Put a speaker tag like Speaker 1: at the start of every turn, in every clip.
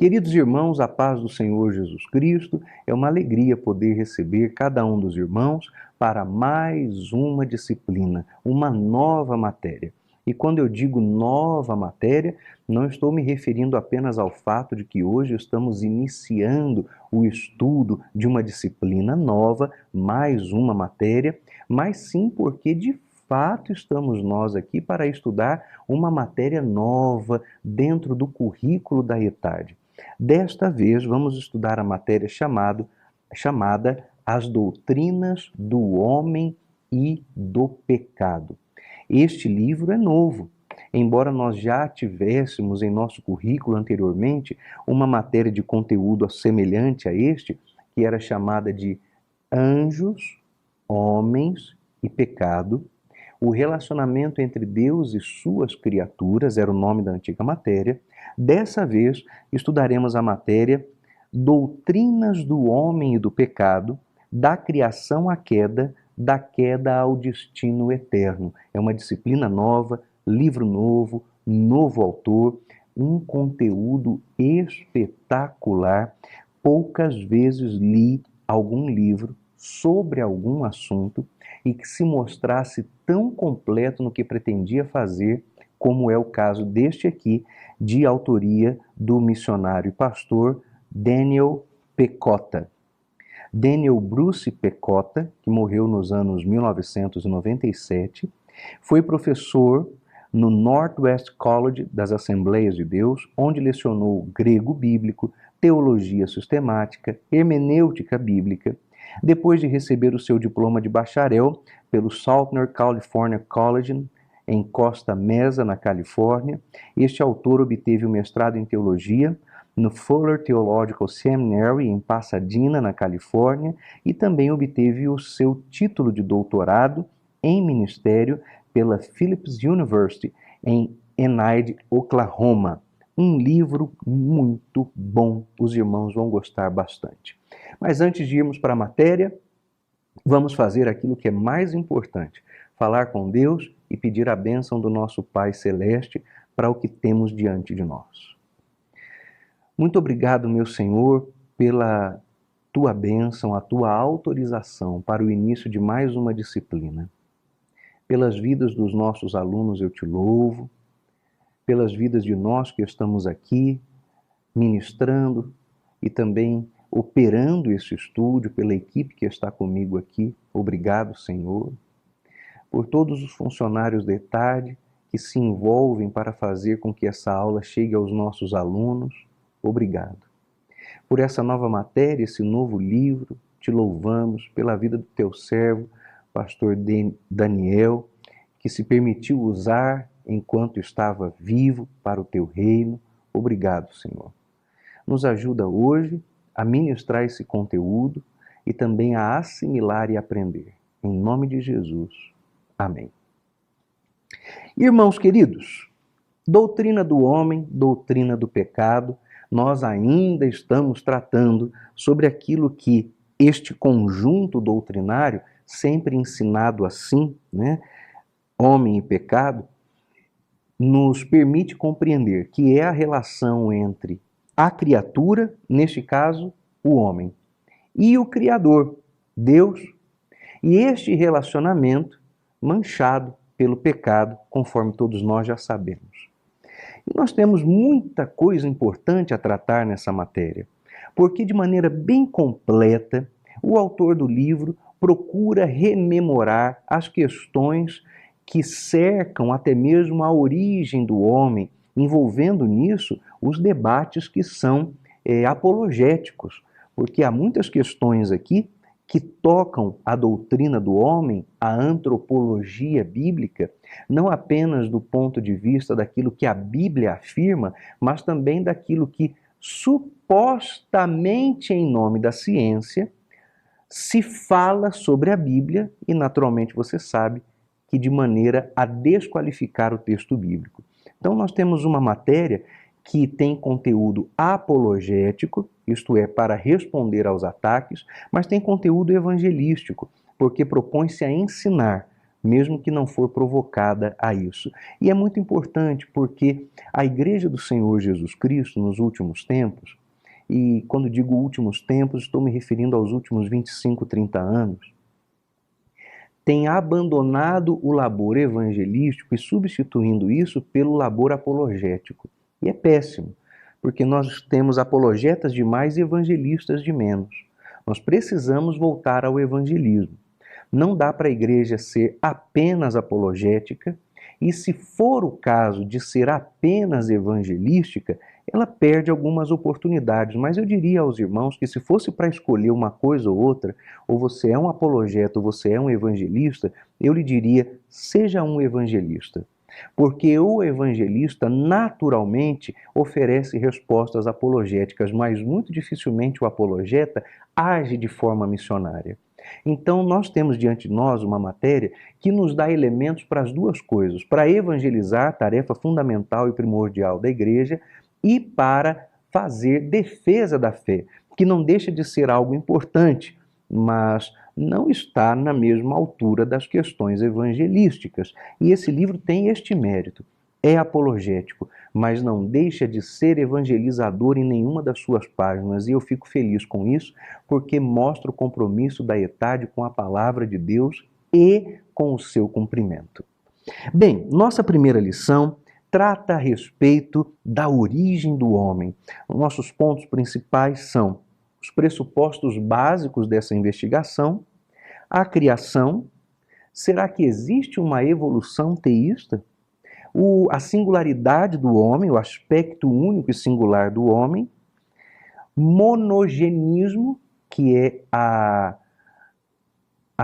Speaker 1: Queridos irmãos, a paz do Senhor Jesus Cristo, é uma alegria poder receber cada um dos irmãos para mais uma disciplina, uma nova matéria. E quando eu digo nova matéria, não estou me referindo apenas ao fato de que hoje estamos iniciando o estudo de uma disciplina nova, mais uma matéria, mas sim porque de fato estamos nós aqui para estudar uma matéria nova dentro do currículo da ETAD. Desta vez vamos estudar a matéria chamada As Doutrinas do Homem e do Pecado. Este livro é novo, embora nós já tivéssemos em nosso currículo anteriormente uma matéria de conteúdo semelhante a este, que era chamada de Anjos, Homens e Pecado. O relacionamento entre Deus e suas criaturas era o nome da antiga matéria. Dessa vez, estudaremos a matéria Doutrinas do Homem e do Pecado, da criação à queda, da queda ao destino eterno. É uma disciplina nova, livro novo, novo autor, um conteúdo espetacular. Poucas vezes li algum livro sobre algum assunto e que se mostrasse tão completo no que pretendia fazer, como é o caso deste aqui, de autoria do missionário e pastor Daniel Pecota. Daniel Bruce Pecota, que morreu nos anos 1997, foi professor no Northwest College das Assembleias de Deus, onde lecionou grego bíblico, teologia sistemática, hermenêutica bíblica. Depois de receber o seu diploma de bacharel pelo Southern California College, em Costa Mesa, na Califórnia, este autor obteve o mestrado em teologia no Fuller Theological Seminary, em Pasadena, na Califórnia, e também obteve o seu título de doutorado em ministério pela Phillips University, em Enid, Oklahoma. Um livro muito bom, os irmãos vão gostar bastante. Mas antes de irmos para a matéria, vamos fazer aquilo que é mais importante, falar com Deus e pedir a bênção do nosso Pai Celeste para o que temos diante de nós. Muito obrigado, meu Senhor, pela tua bênção, a tua autorização para o início de mais uma disciplina. Pelas vidas dos nossos alunos eu te louvo, pelas vidas de nós que estamos aqui ministrando e também operando esse estúdio, pela equipe que está comigo aqui. Obrigado, Senhor. Por todos os funcionários da ETAD que se envolvem para fazer com que essa aula chegue aos nossos alunos. Obrigado. Por essa nova matéria, esse novo livro, te louvamos pela vida do teu servo, pastor Daniel, que se permitiu usar enquanto estava vivo para o teu reino. Obrigado, Senhor. Nos ajuda hoje a ministrar esse conteúdo e também a assimilar e aprender. Em nome de Jesus. Amém. Irmãos queridos, doutrina do homem, doutrina do pecado, nós ainda estamos tratando sobre aquilo que este conjunto doutrinário, sempre ensinado assim, homem e pecado, nos permite compreender que é a relação entre a criatura, neste caso, o homem, e o Criador, Deus, e este relacionamento manchado pelo pecado, conforme todos nós já sabemos. E nós temos muita coisa importante a tratar nessa matéria, porque de maneira bem completa, o autor do livro procura rememorar as questões que cercam até mesmo a origem do homem, envolvendo nisso os debates que são apologéticos, porque há muitas questões aqui que tocam a doutrina do homem, a antropologia bíblica, não apenas do ponto de vista daquilo que a Bíblia afirma, mas também daquilo que supostamente em nome da ciência se fala sobre a Bíblia e naturalmente você sabe que de maneira a desqualificar o texto bíblico. Então nós temos uma matéria que tem conteúdo apologético, isto é, para responder aos ataques, mas tem conteúdo evangelístico, porque propõe-se a ensinar mesmo que não for provocada a isso. E é muito importante porque a Igreja do Senhor Jesus Cristo, nos últimos tempos, e quando digo últimos tempos, estou me referindo aos últimos 25, 30 anos, tem abandonado o labor evangelístico e substituindo isso pelo labor apologético. E é péssimo, porque nós temos apologetas demais e evangelistas de menos. Nós precisamos voltar ao evangelismo. Não dá para a igreja ser apenas apologética, e se for o caso de ser apenas evangelística, ela perde algumas oportunidades. Mas eu diria aos irmãos que se fosse para escolher uma coisa ou outra, ou você é um apologeta ou você é um evangelista, eu lhe diria, seja um evangelista. Porque o evangelista naturalmente oferece respostas apologéticas, mas muito dificilmente o apologeta age de forma missionária. Então nós temos diante de nós uma matéria que nos dá elementos para as duas coisas, para evangelizar, tarefa fundamental e primordial da igreja, e para fazer defesa da fé, que não deixa de ser algo importante, mas não está na mesma altura das questões evangelísticas. E esse livro tem este mérito. É apologético, mas não deixa de ser evangelizador em nenhuma das suas páginas. E eu fico feliz com isso, porque mostra o compromisso da ETAD com a palavra de Deus e com o seu cumprimento. Bem, nossa primeira lição trata a respeito da origem do homem. Nossos pontos principais são os pressupostos básicos dessa investigação, a criação. Será que existe uma evolução teísta? A singularidade do homem, o aspecto único e singular do homem, monogenismo, que é a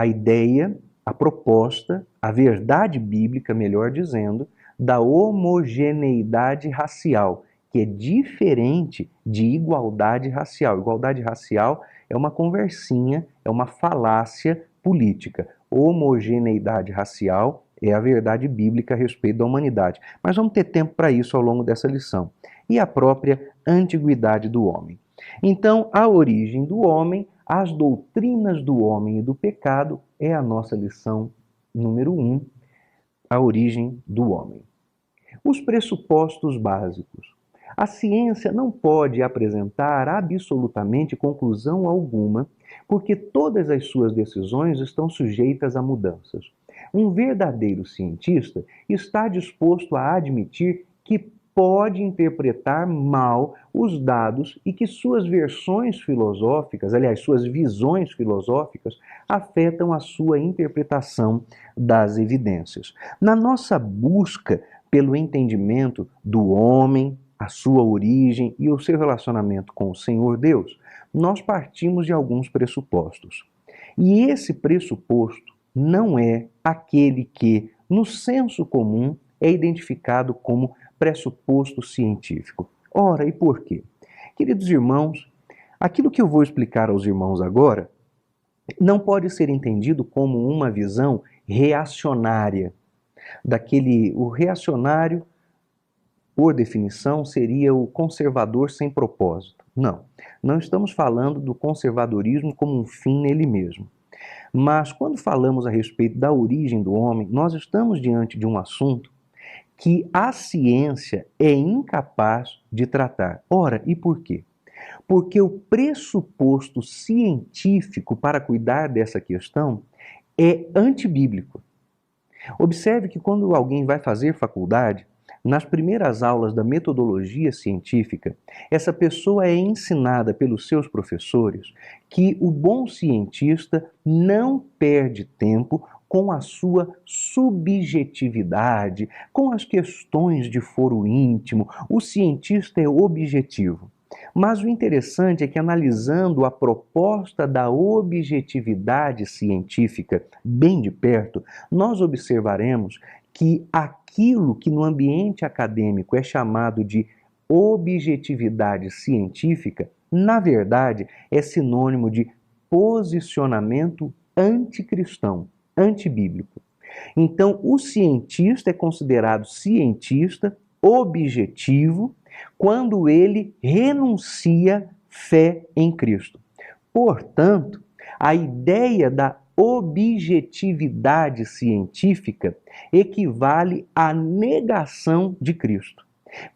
Speaker 1: ideia, a proposta, a verdade bíblica, melhor dizendo, da homogeneidade racial, que é diferente de igualdade racial. Igualdade racial é uma conversinha, é uma falácia política. Homogeneidade racial é a verdade bíblica a respeito da humanidade. Mas vamos ter tempo para isso ao longo dessa lição. E a própria antiguidade do homem. Então, a origem do homem, as doutrinas do homem e do pecado é a nossa lição número 1, a origem do homem. Os pressupostos básicos. A ciência não pode apresentar absolutamente conclusão alguma, porque todas as suas decisões estão sujeitas a mudanças. Um verdadeiro cientista está disposto a admitir que pode interpretar mal os dados e que suas versões filosóficas, aliás, suas visões filosóficas, afetam a sua interpretação das evidências. Na nossa busca pelo entendimento do homem, a sua origem e o seu relacionamento com o Senhor Deus, nós partimos de alguns pressupostos. E esse pressuposto não é aquele que, no senso comum, é identificado como pressuposto científico. Ora, e por quê? Queridos irmãos, aquilo que eu vou explicar aos irmãos agora não pode ser entendido como uma visão reacionária. O reacionário, por definição, seria o conservador sem propósito. Não estamos falando do conservadorismo como um fim nele mesmo. Mas quando falamos a respeito da origem do homem, nós estamos diante de um assunto que a ciência é incapaz de tratar. Ora, e por quê? Porque o pressuposto científico para cuidar dessa questão é antibíblico. Observe que quando alguém vai fazer faculdade, nas primeiras aulas da metodologia científica, essa pessoa é ensinada pelos seus professores que o bom cientista não perde tempo com a sua subjetividade, com as questões de foro íntimo. O cientista é objetivo. Mas o interessante é que, analisando a proposta da objetividade científica bem de perto, nós observaremos que aquilo que no ambiente acadêmico é chamado de objetividade científica, na verdade, é sinônimo de posicionamento anticristão, antibíblico. Então, o cientista é considerado cientista objetivo quando ele renuncia fé em Cristo. Portanto, a ideia da objetividade científica equivale à negação de Cristo.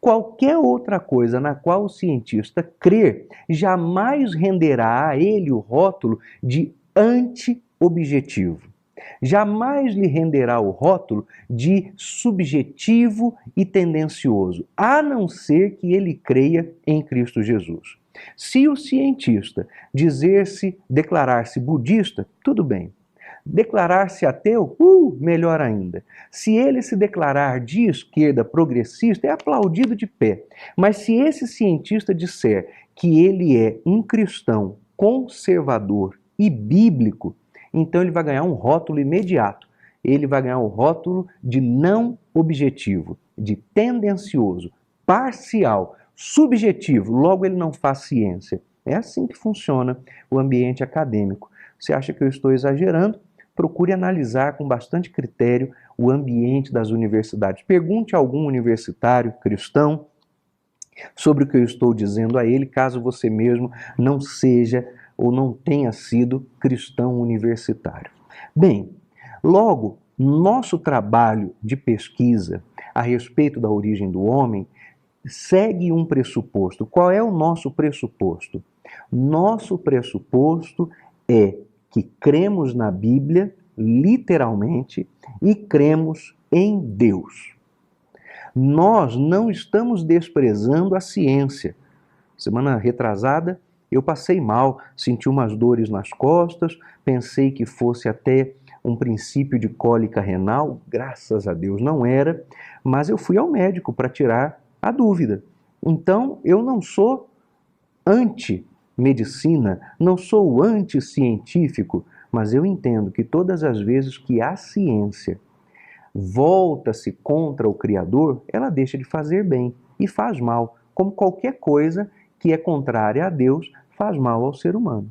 Speaker 1: Qualquer outra coisa na qual o cientista crer jamais renderá a ele o rótulo de anti-objetivo. Jamais lhe renderá o rótulo de subjetivo e tendencioso, a não ser que ele creia em Cristo Jesus. Se o cientista declarar-se budista, tudo bem. Declarar-se ateu, melhor ainda. Se ele se declarar de esquerda progressista, é aplaudido de pé. Mas se esse cientista disser que ele é um cristão conservador e bíblico, então ele vai ganhar um rótulo imediato. Ele vai ganhar o rótulo de não objetivo, de tendencioso, parcial, subjetivo, logo ele não faz ciência. É assim que funciona o ambiente acadêmico. Você acha que eu estou exagerando? Procure analisar com bastante critério o ambiente das universidades. Pergunte a algum universitário cristão sobre o que eu estou dizendo a ele, caso você mesmo não seja ou não tenha sido cristão universitário. Bem, logo, nosso trabalho de pesquisa a respeito da origem do homem segue um pressuposto. Qual é o nosso pressuposto? Nosso pressuposto é que cremos na Bíblia, literalmente, e cremos em Deus. Nós não estamos desprezando a ciência. Semana retrasada, eu passei mal, senti umas dores nas costas, pensei que fosse até um princípio de cólica renal, graças a Deus não era, mas eu fui ao médico para tirar a dúvida. Então, eu não sou anti-medicina, não sou anti-científico, mas eu entendo que todas as vezes que a ciência volta-se contra o Criador, ela deixa de fazer bem e faz mal, como qualquer coisa que é contrária a Deus faz mal ao ser humano.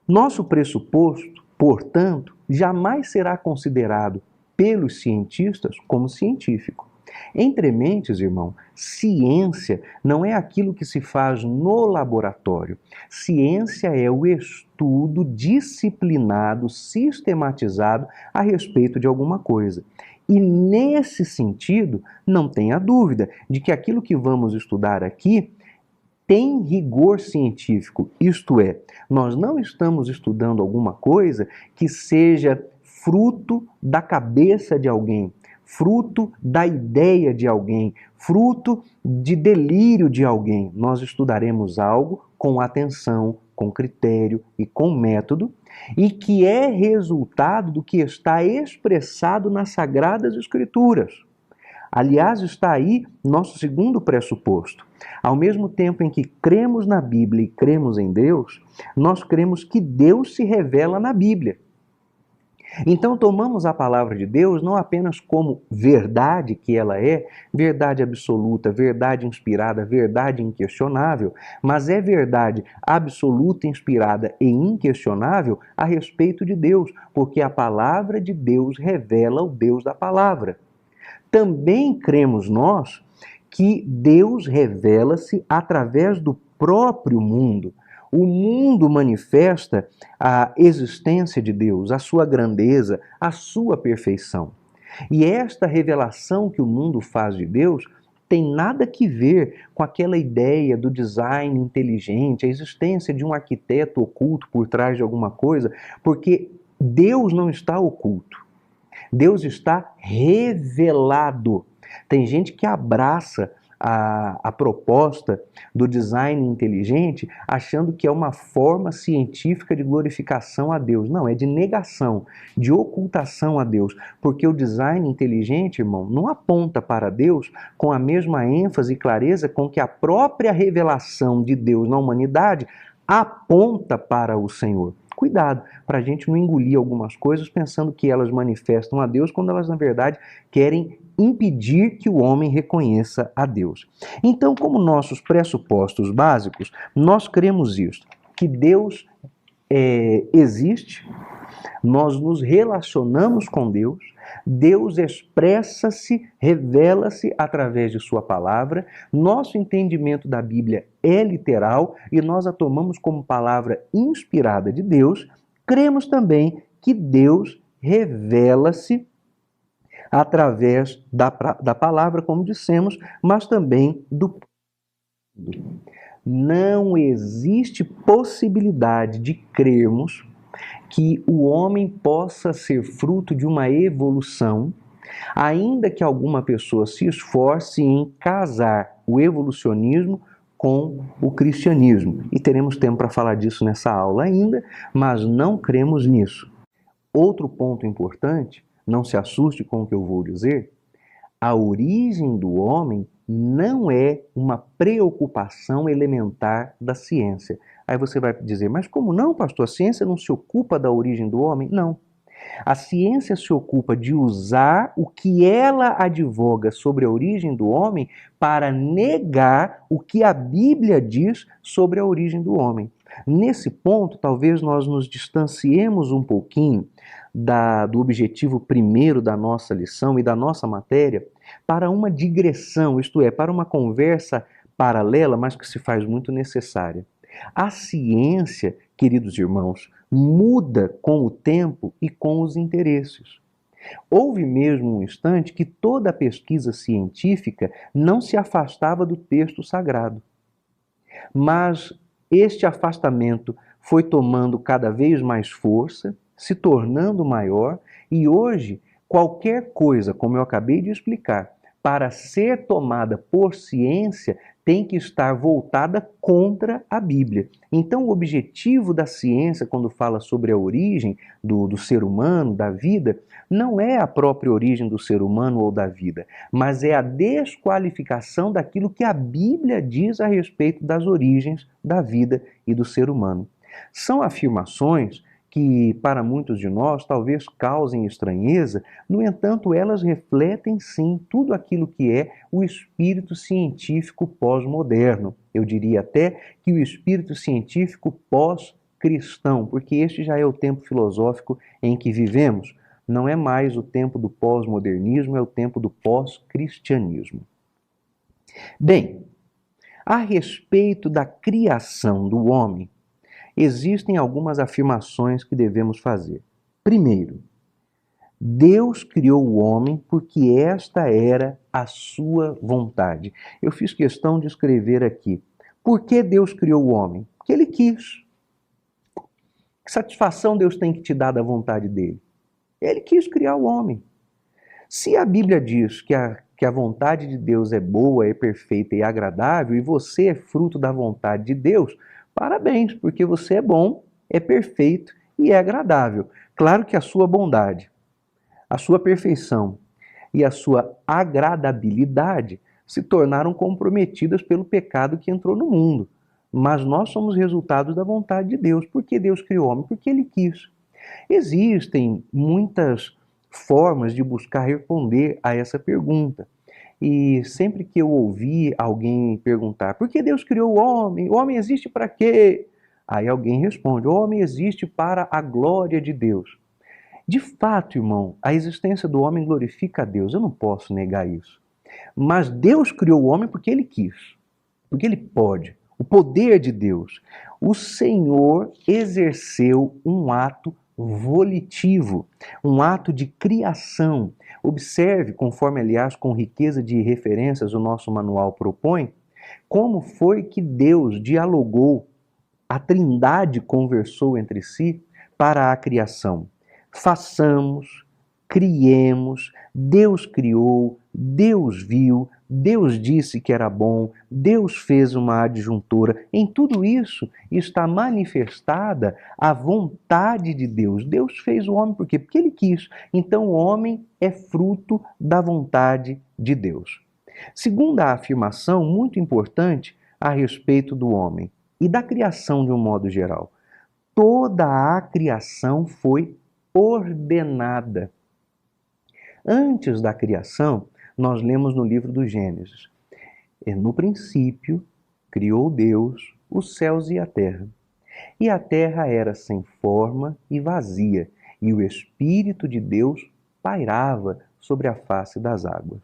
Speaker 1: Nosso pressuposto, portanto, jamais será considerado pelos cientistas como científico. Entre mentes, irmão, ciência não é aquilo que se faz no laboratório. Ciência é o estudo disciplinado, sistematizado a respeito de alguma coisa. E nesse sentido, não tenha dúvida de que aquilo que vamos estudar aqui tem rigor científico, isto é, nós não estamos estudando alguma coisa que seja fruto da cabeça de alguém, fruto da ideia de alguém, fruto de delírio de alguém. Nós estudaremos algo com atenção, com critério e com método, e que é resultado do que está expressado nas Sagradas Escrituras. Aliás, está aí nosso segundo pressuposto. Ao mesmo tempo em que cremos na Bíblia e cremos em Deus, nós cremos que Deus se revela na Bíblia. Então tomamos a palavra de Deus não apenas como verdade que ela é, verdade absoluta, verdade inspirada, verdade inquestionável, mas é verdade absoluta, inspirada e inquestionável a respeito de Deus, porque a palavra de Deus revela o Deus da palavra. Também cremos nós que Deus revela-se através do próprio mundo. O mundo manifesta a existência de Deus, a sua grandeza, a sua perfeição. E esta revelação que o mundo faz de Deus tem nada que ver com aquela ideia do design inteligente, a existência de um arquiteto oculto por trás de alguma coisa, porque Deus não está oculto. Deus está revelado. Tem gente que abraça a proposta do design inteligente achando que é uma forma científica de glorificação a Deus. Não, é de negação, de ocultação a Deus. Porque o design inteligente, irmão, não aponta para Deus com a mesma ênfase e clareza com que a própria revelação de Deus na humanidade aponta para o Senhor. Cuidado, para a gente não engolir algumas coisas pensando que elas manifestam a Deus, quando elas, na verdade, querem impedir que o homem reconheça a Deus. Então, como nossos pressupostos básicos, nós cremos isto, que Deus existe, nós nos relacionamos com Deus, Deus expressa-se, revela-se através de sua palavra, nosso entendimento da Bíblia é literal e nós a tomamos como palavra inspirada de Deus, Cremos também que Deus revela-se através da palavra, como dissemos, mas também do mundo. Não existe possibilidade de crermos que o homem possa ser fruto de uma evolução, ainda que alguma pessoa se esforce em casar o evolucionismo com o cristianismo. E teremos tempo para falar disso nessa aula ainda, mas não cremos nisso. Outro ponto importante, não se assuste com o que eu vou dizer, a origem do homem não é uma preocupação elementar da ciência. Aí você vai dizer, mas como não, pastor? A ciência não se ocupa da origem do homem? Não. A ciência se ocupa de usar o que ela advoga sobre a origem do homem para negar o que a Bíblia diz sobre a origem do homem. Nesse ponto, talvez nós nos distanciemos um pouquinho do objetivo primeiro da nossa lição e da nossa matéria para uma digressão, isto é, para uma conversa paralela, mas que se faz muito necessária. A ciência, queridos irmãos, muda com o tempo e com os interesses. Houve mesmo um instante que toda a pesquisa científica não se afastava do texto sagrado. Mas este afastamento foi tomando cada vez mais força, se tornando maior, e hoje qualquer coisa, como eu acabei de explicar, para ser tomada por ciência, tem que estar voltada contra a Bíblia. Então, o objetivo da ciência, quando fala sobre a origem do ser humano, da vida, não é a própria origem do ser humano ou da vida, mas é a desqualificação daquilo que a Bíblia diz a respeito das origens da vida e do ser humano. São afirmações que para muitos de nós talvez causem estranheza, no entanto, elas refletem sim tudo aquilo que é o espírito científico pós-moderno. Eu diria até que o espírito científico pós-cristão, porque este já é o tempo filosófico em que vivemos. Não é mais o tempo do pós-modernismo, é o tempo do pós-cristianismo. Bem, a respeito da criação do homem, existem algumas afirmações que devemos fazer. Primeiro, Deus criou o homem porque esta era a sua vontade. Eu fiz questão de escrever aqui. Por que Deus criou o homem? Porque Ele quis. Que satisfação Deus tem que te dar da vontade dele? Ele quis criar o homem. Se a Bíblia diz que a vontade de Deus é boa, é perfeita e agradável, e você é fruto da vontade de Deus, parabéns, porque você é bom, é perfeito e é agradável. Claro que a sua bondade, a sua perfeição e a sua agradabilidade se tornaram comprometidas pelo pecado que entrou no mundo. Mas nós somos resultados da vontade de Deus. Por que Deus criou o homem? Porque Ele quis. Existem muitas formas de buscar responder a essa pergunta. E sempre que eu ouvi alguém perguntar por que Deus criou o homem? O homem existe para quê? Aí alguém responde, o homem existe para a glória de Deus. De fato, irmão, a existência do homem glorifica a Deus, eu não posso negar isso. Mas Deus criou o homem porque Ele quis, porque Ele pode. O poder de Deus. O Senhor exerceu um ato volitivo, um ato de criação. Observe, conforme, aliás, com riqueza de referências o nosso manual propõe, como foi que Deus dialogou, a Trindade conversou entre si para a criação. Façamos, criemos, Deus criou, Deus viu, Deus disse que era bom, Deus fez uma adjuntora. Em tudo isso está manifestada a vontade de Deus. Deus fez o homem por quê? Porque Ele quis. Então o homem é fruto da vontade de Deus. Segunda afirmação muito importante a respeito do homem e da criação de um modo geral. Toda a criação foi ordenada. Antes da criação, nós lemos no livro do Gênesis. No princípio, criou Deus os céus e a terra. E a terra era sem forma e vazia, e o Espírito de Deus pairava sobre a face das águas.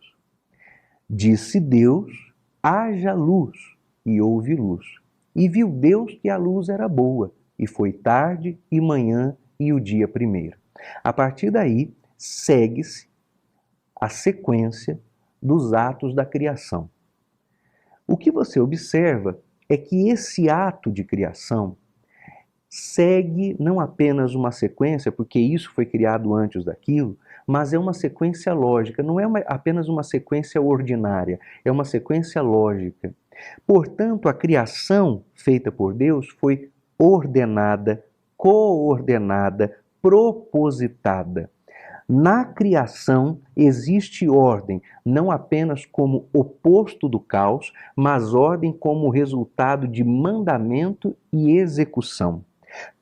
Speaker 1: Disse Deus, haja luz, e houve luz. E viu Deus que a luz era boa, e foi tarde e manhã, e o dia primeiro. A partir daí, segue-se a sequência dos atos da criação. O que você observa é que esse ato de criação segue não apenas uma sequência, porque isso foi criado antes daquilo, mas é uma sequência lógica, não é apenas uma sequência ordinária, é uma sequência lógica. Portanto, a criação feita por Deus foi ordenada, coordenada, propositada. Na criação existe ordem, não apenas como oposto do caos, mas ordem como resultado de mandamento e execução.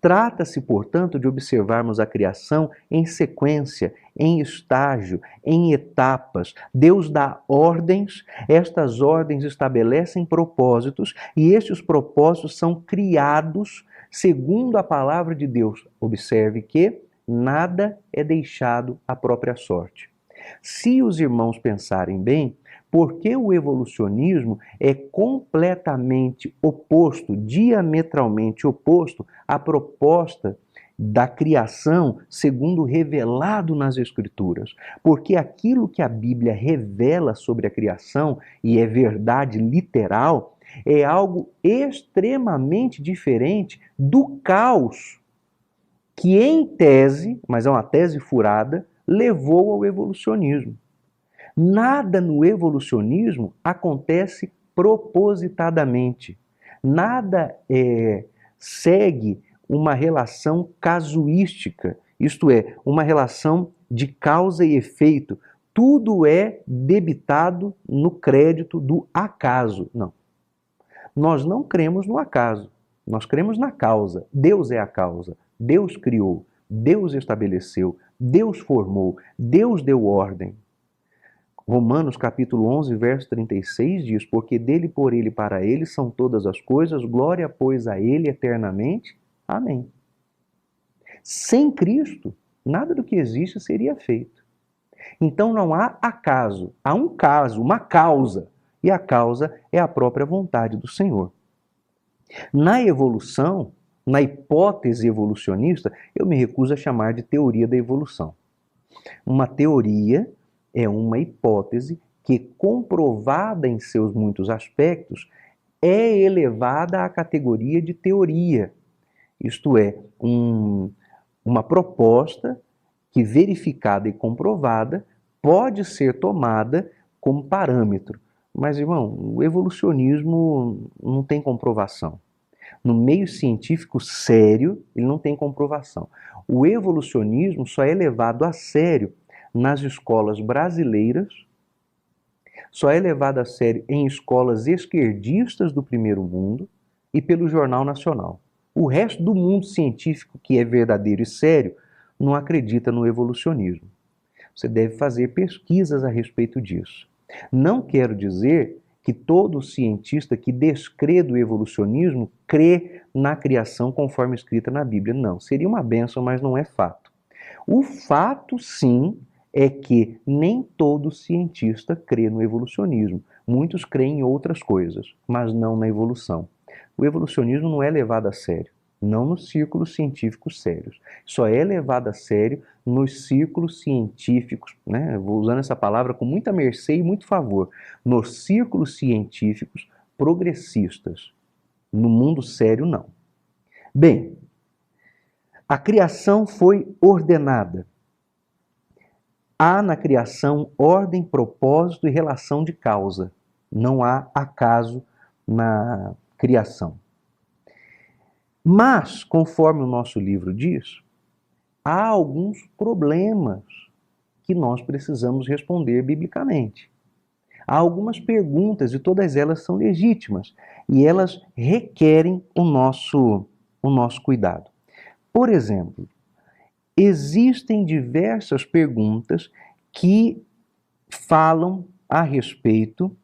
Speaker 1: Trata-se, portanto, de observarmos a criação em sequência, em estágio, em etapas. Deus dá ordens, estas ordens estabelecem propósitos e estes propósitos são criados segundo a palavra de Deus. Observe que nada é deixado à própria sorte. Se os irmãos pensarem bem, por que o evolucionismo é completamente oposto, diametralmente oposto à proposta da criação segundo revelado nas Escrituras? Porque aquilo que a Bíblia revela sobre a criação, e é verdade literal, é algo extremamente diferente do caos que, em tese, mas é uma tese furada, levou ao evolucionismo. Nada no evolucionismo acontece propositadamente. Nada segue uma relação casuística, isto é, uma relação de causa e efeito. Tudo é debitado no crédito do acaso. Não. Nós não cremos no acaso, nós cremos na causa. Deus é a causa. Deus criou, Deus estabeleceu, Deus formou, Deus deu ordem. Romanos capítulo 11, verso 36 diz: porque dele, por ele e para ele são todas as coisas, glória, pois, a ele eternamente. Amém. Sem Cristo, nada do que existe seria feito. Então não há acaso, há um caso, uma causa, e a causa é a própria vontade do Senhor. Na evolução, na hipótese evolucionista, eu me recuso a chamar de teoria da evolução. Uma teoria é uma hipótese que, comprovada em seus muitos aspectos, é elevada à categoria de teoria. Isto é, uma proposta que, verificada e comprovada, pode ser tomada como parâmetro. Mas, irmão, o evolucionismo não tem comprovação. No meio científico sério, ele não tem comprovação. O evolucionismo só é levado a sério nas escolas brasileiras, só é levado a sério em escolas esquerdistas do primeiro mundo e pelo Jornal Nacional. O resto do mundo científico, que é verdadeiro e sério, não acredita no evolucionismo. Você deve fazer pesquisas a respeito disso. Não quero dizer que todo cientista que descrê do evolucionismo crê na criação conforme escrita na Bíblia. Não, seria uma bênção, mas não é fato. O fato, sim, é que nem todo cientista crê no evolucionismo. Muitos creem em outras coisas, mas não na evolução. O evolucionismo não é levado a sério, não nos círculos científicos sérios. Só é levado a sério nos círculos científicos, né? Vou usando essa palavra com muita mercê e muito favor, nos círculos científicos progressistas. No mundo sério, não. Bem, a criação foi ordenada. Há na criação ordem, propósito e relação de causa. Não há acaso na criação. Mas, conforme o nosso livro diz, há alguns problemas que nós precisamos responder biblicamente. Há algumas perguntas e todas elas são legítimas e elas requerem o nosso cuidado. Por exemplo, existem diversas perguntas que falam a respeito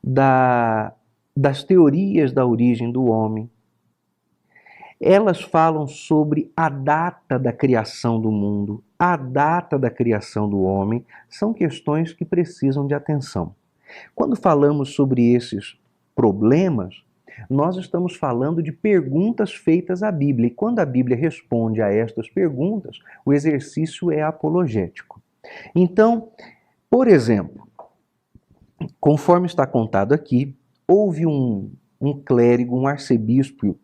Speaker 1: das teorias da origem do homem. Elas falam sobre a data da criação do mundo, a data da criação do homem. São questões que precisam de atenção. Quando falamos sobre esses problemas, Nós estamos falando de perguntas feitas à Bíblia. E quando a Bíblia responde a estas perguntas, o exercício é apologético. Então, por exemplo, conforme está contado aqui, houve um clérigo, um arcebispo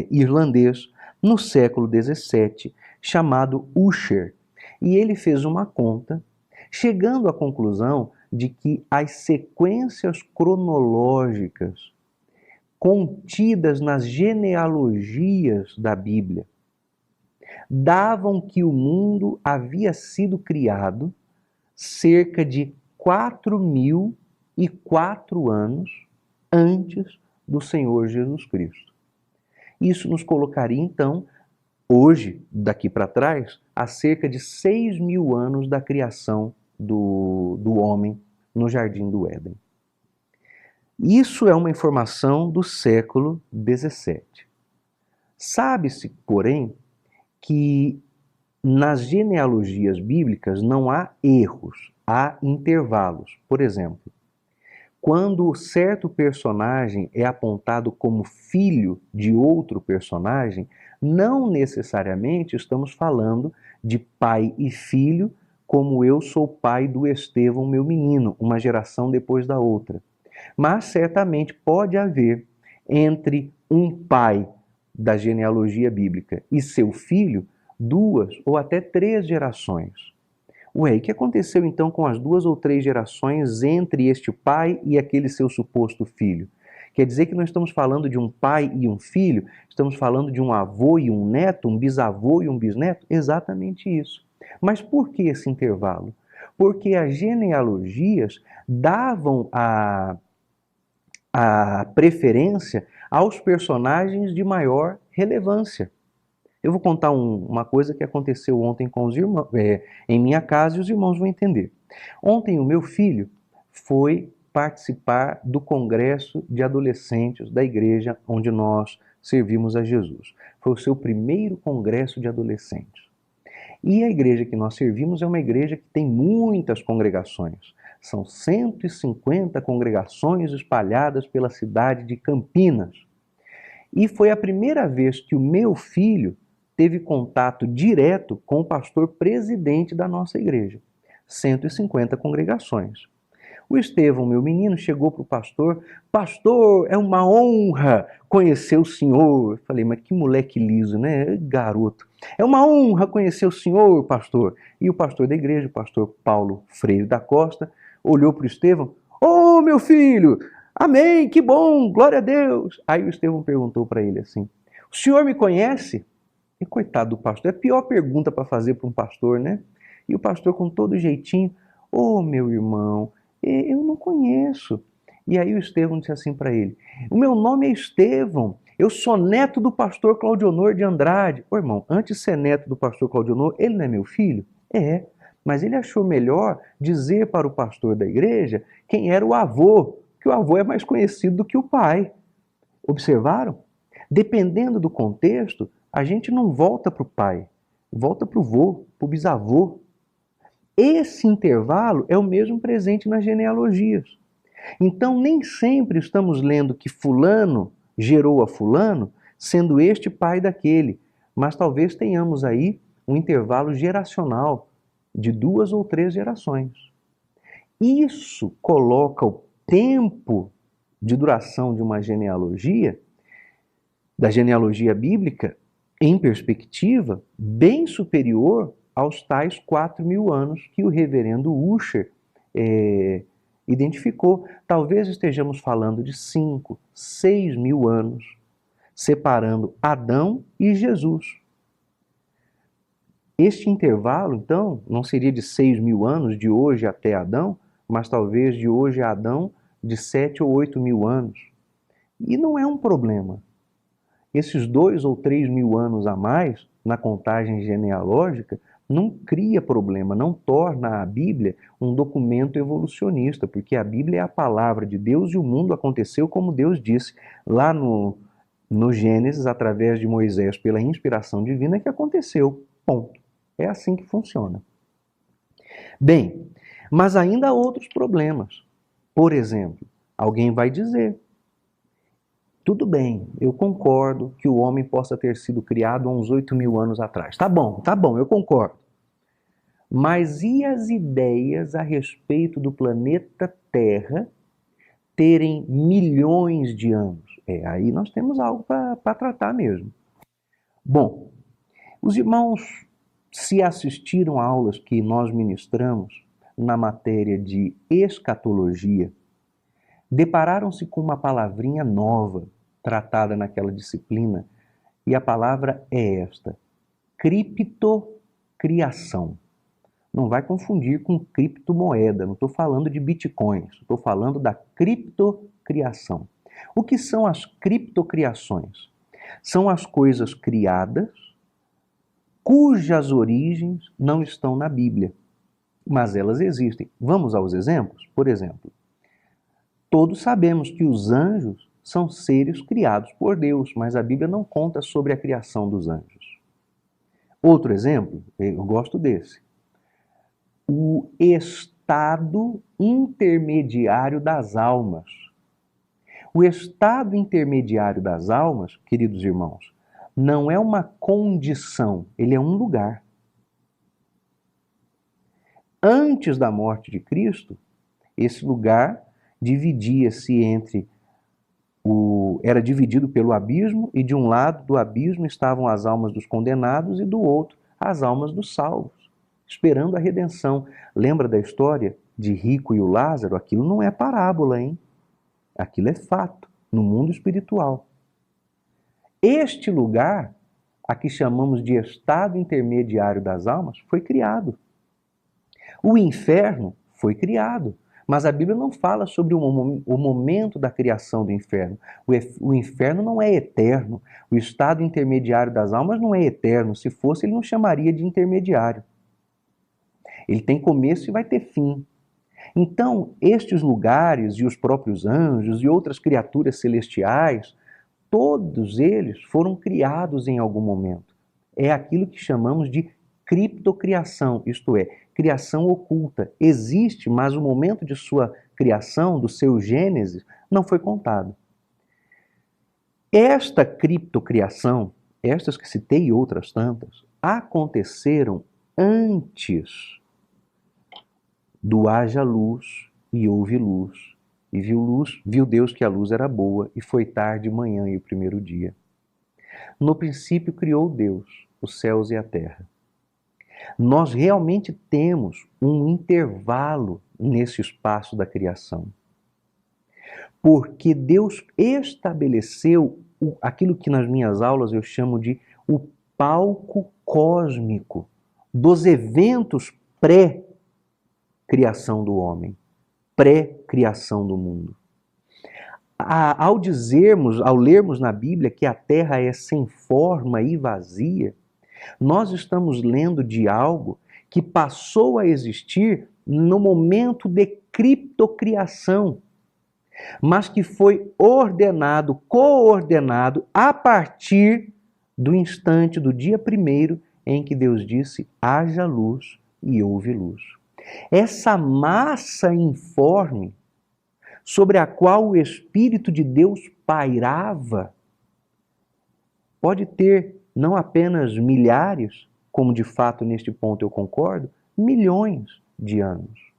Speaker 1: irlandês, no século XVII, chamado Ussher. E ele fez uma conta, chegando à conclusão de que as sequências cronológicas contidas nas genealogias da Bíblia davam que o mundo havia sido criado cerca de 4.004 anos antes do Senhor Jesus Cristo. Isso nos colocaria, então, hoje, daqui para trás, a cerca de 6.000 anos da criação do homem no Jardim do Éden. Isso é uma informação do século XVII. Sabe-se, porém, que nas genealogias bíblicas não há erros, há intervalos. Por exemplo, quando certo personagem é apontado como filho de outro personagem, não necessariamente estamos falando de pai e filho, como eu sou pai do Estevão, meu menino, uma geração depois da outra. Mas certamente pode haver entre um pai da genealogia bíblica e seu filho 2 ou até 3 gerações. Ué, o que aconteceu então com as 2 ou 3 gerações entre este pai e aquele seu suposto filho? Quer dizer que não estamos falando de um pai e um filho, estamos falando de um avô e um neto, um bisavô e um bisneto? Exatamente isso. Mas por que esse intervalo? Porque as genealogias davam a preferência aos personagens de maior relevância. Eu vou contar uma coisa que aconteceu ontem com os irmãos, em minha casa, e os irmãos vão entender. Ontem o meu filho foi participar do congresso de adolescentes da igreja onde nós servimos a Jesus. Foi o seu primeiro congresso de adolescentes. E a igreja que nós servimos é uma igreja que tem muitas congregações. São 150 congregações espalhadas pela cidade de Campinas. E foi a primeira vez que o meu filho teve contato direto com o pastor presidente da nossa igreja. 150 congregações. O Estevão, meu menino, chegou para o pastor: pastor, é uma honra conhecer o senhor. Eu falei, mas que moleque liso, né? Garoto. É uma honra conhecer o senhor, pastor. E o pastor da igreja, o pastor Paulo Freire da Costa, olhou para o Estevão: ô, meu filho, amém, que bom, glória a Deus. Aí o Estevão perguntou para ele assim: o senhor me conhece? E coitado do pastor, é a pior pergunta para fazer para um pastor, né? E o pastor, com todo jeitinho: ô, meu irmão, eu não conheço. E aí o Estevão disse assim para ele: o meu nome é Estevão, eu sou neto do pastor Claudionor de Andrade. Ô irmão, antes de ser neto do pastor Claudionor, ele não é meu filho? É, mas ele achou melhor dizer para o pastor da igreja quem era o avô, que o avô é mais conhecido do que o pai. Observaram? Dependendo do contexto, a gente não volta para o pai, volta para o vô, para o bisavô. Esse intervalo é o mesmo presente nas genealogias. Então, nem sempre estamos lendo que fulano gerou a fulano, sendo este pai daquele, mas talvez tenhamos aí um intervalo geracional de 2 ou 3 gerações. Isso coloca o tempo de duração de uma genealogia, da genealogia bíblica, em perspectiva, bem superior aos tais 4.000 anos que o reverendo Ussher identificou. Talvez estejamos falando de 5, 6.000 anos, separando Adão e Jesus. Este intervalo, então, não seria de 6.000 anos, de hoje até Adão, mas talvez de hoje a Adão, de 7 ou 8.000 anos. E não é um problema. Esses 2 ou 3.000 anos a mais, na contagem genealógica, não cria problema, não torna a Bíblia um documento evolucionista, porque a Bíblia é a palavra de Deus e o mundo aconteceu como Deus disse lá no Gênesis, através de Moisés, pela inspiração divina, que aconteceu. Ponto. É assim que funciona. Bem, mas ainda há outros problemas. Por exemplo, alguém vai dizer: Tudo bem, eu concordo que o homem possa ter sido criado há uns 8.000 anos atrás. Tá bom, eu concordo. Mas e as ideias a respeito do planeta Terra terem milhões de anos? Aí nós temos algo para tratar mesmo. Bom, os irmãos, se assistiram a aulas que nós ministramos na matéria de escatologia, depararam-se com uma palavrinha nova tratada naquela disciplina, e a palavra é esta: criptocriação. Não vai confundir com criptomoeda, não estou falando de bitcoins, estou falando da criptocriação. O que são as criptocriações? São as coisas criadas cujas origens não estão na Bíblia, mas elas existem. Vamos aos exemplos? Por exemplo, todos sabemos que os anjos são seres criados por Deus, mas a Bíblia não conta sobre a criação dos anjos. Outro exemplo, eu gosto desse: o estado intermediário das almas. O estado intermediário das almas, queridos irmãos, não é uma condição, ele é um lugar. Antes da morte de Cristo, esse lugar dividia-se era dividido pelo abismo, e de um lado do abismo estavam as almas dos condenados e do outro as almas dos salvos, esperando a redenção. Lembra da história de Rico e o Lázaro? Aquilo não é parábola, hein? Aquilo é fato, no mundo espiritual. Este lugar, a que chamamos de estado intermediário das almas, foi criado. O inferno foi criado, mas a Bíblia não fala sobre o momento da criação do inferno. O inferno não é eterno, o estado intermediário das almas não é eterno. Se fosse, ele não chamaria de intermediário. Ele tem começo e vai ter fim. Então, estes lugares e os próprios anjos e outras criaturas celestiais, todos eles foram criados em algum momento. É aquilo que chamamos de criptocriação, isto é, criação oculta. Existe, mas o momento de sua criação, do seu gênesis, não foi contado. Esta criptocriação, estas que citei e outras tantas, aconteceram antes do haja luz e houve luz. E viu Deus que a luz era boa, e foi tarde, manhã e o primeiro dia. No princípio criou Deus os céus e a terra. Nós realmente temos um intervalo nesse espaço da criação. Porque Deus estabeleceu aquilo que nas minhas aulas eu chamo de o palco cósmico dos eventos pré-criação do homem, pré-criação do mundo. Ao lermos na Bíblia que a terra é sem forma e vazia, nós estamos lendo de algo que passou a existir no momento de criptocriação, mas que foi ordenado, coordenado a partir do instante do dia primeiro em que Deus disse: haja luz e houve luz. Essa massa informe sobre a qual o Espírito de Deus pairava pode ter não apenas milhares, como de fato neste ponto eu concordo, milhões de anos.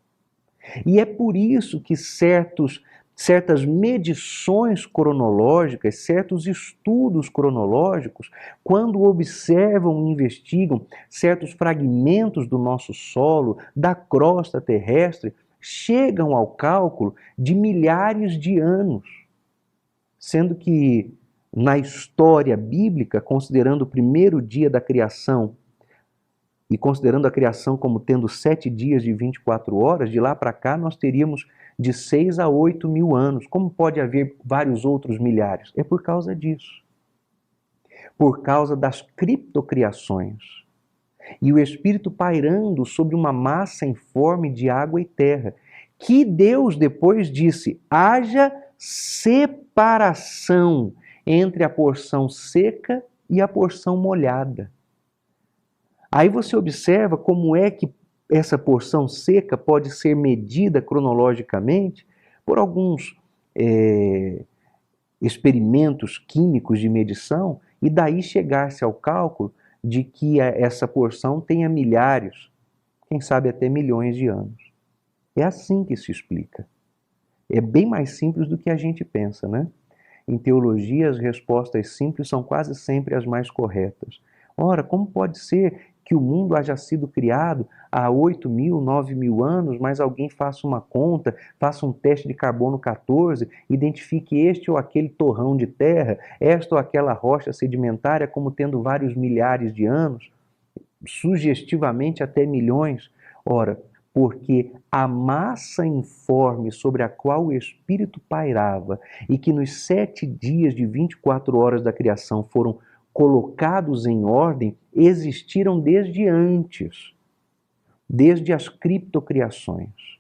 Speaker 1: E é por isso que certas medições cronológicas, certos estudos cronológicos, quando observam e investigam certos fragmentos do nosso solo, da crosta terrestre, chegam ao cálculo de milhares de anos, sendo que na história bíblica, considerando o primeiro dia da criação e considerando a criação como tendo 7 dias de 24 horas, de lá para cá nós teríamos de 6 a 8 mil anos. Como pode haver vários outros milhares? É por causa disso. Por causa das criptocriações. E o Espírito pairando sobre uma massa informe de água e terra, que Deus depois disse: haja separação entre a porção seca e a porção molhada. Aí você observa como é que essa porção seca pode ser medida cronologicamente por alguns experimentos químicos de medição e daí chegar-se ao cálculo de que essa porção tenha milhares, quem sabe até milhões de anos. É assim que se explica. É bem mais simples do que a gente pensa, né? Em teologia, as respostas simples são quase sempre as mais corretas. Ora, como pode ser que o mundo haja sido criado há 8.000, 9.000 anos, mas alguém faça uma conta, faça um teste de carbono 14, identifique este ou aquele torrão de terra, esta ou aquela rocha sedimentária como tendo vários milhares de anos, sugestivamente até milhões? Ora, porque a massa informe sobre a qual o Espírito pairava e que nos 7 dias de 24 horas da criação foram colocados em ordem, existiram desde antes, desde as criptocriações.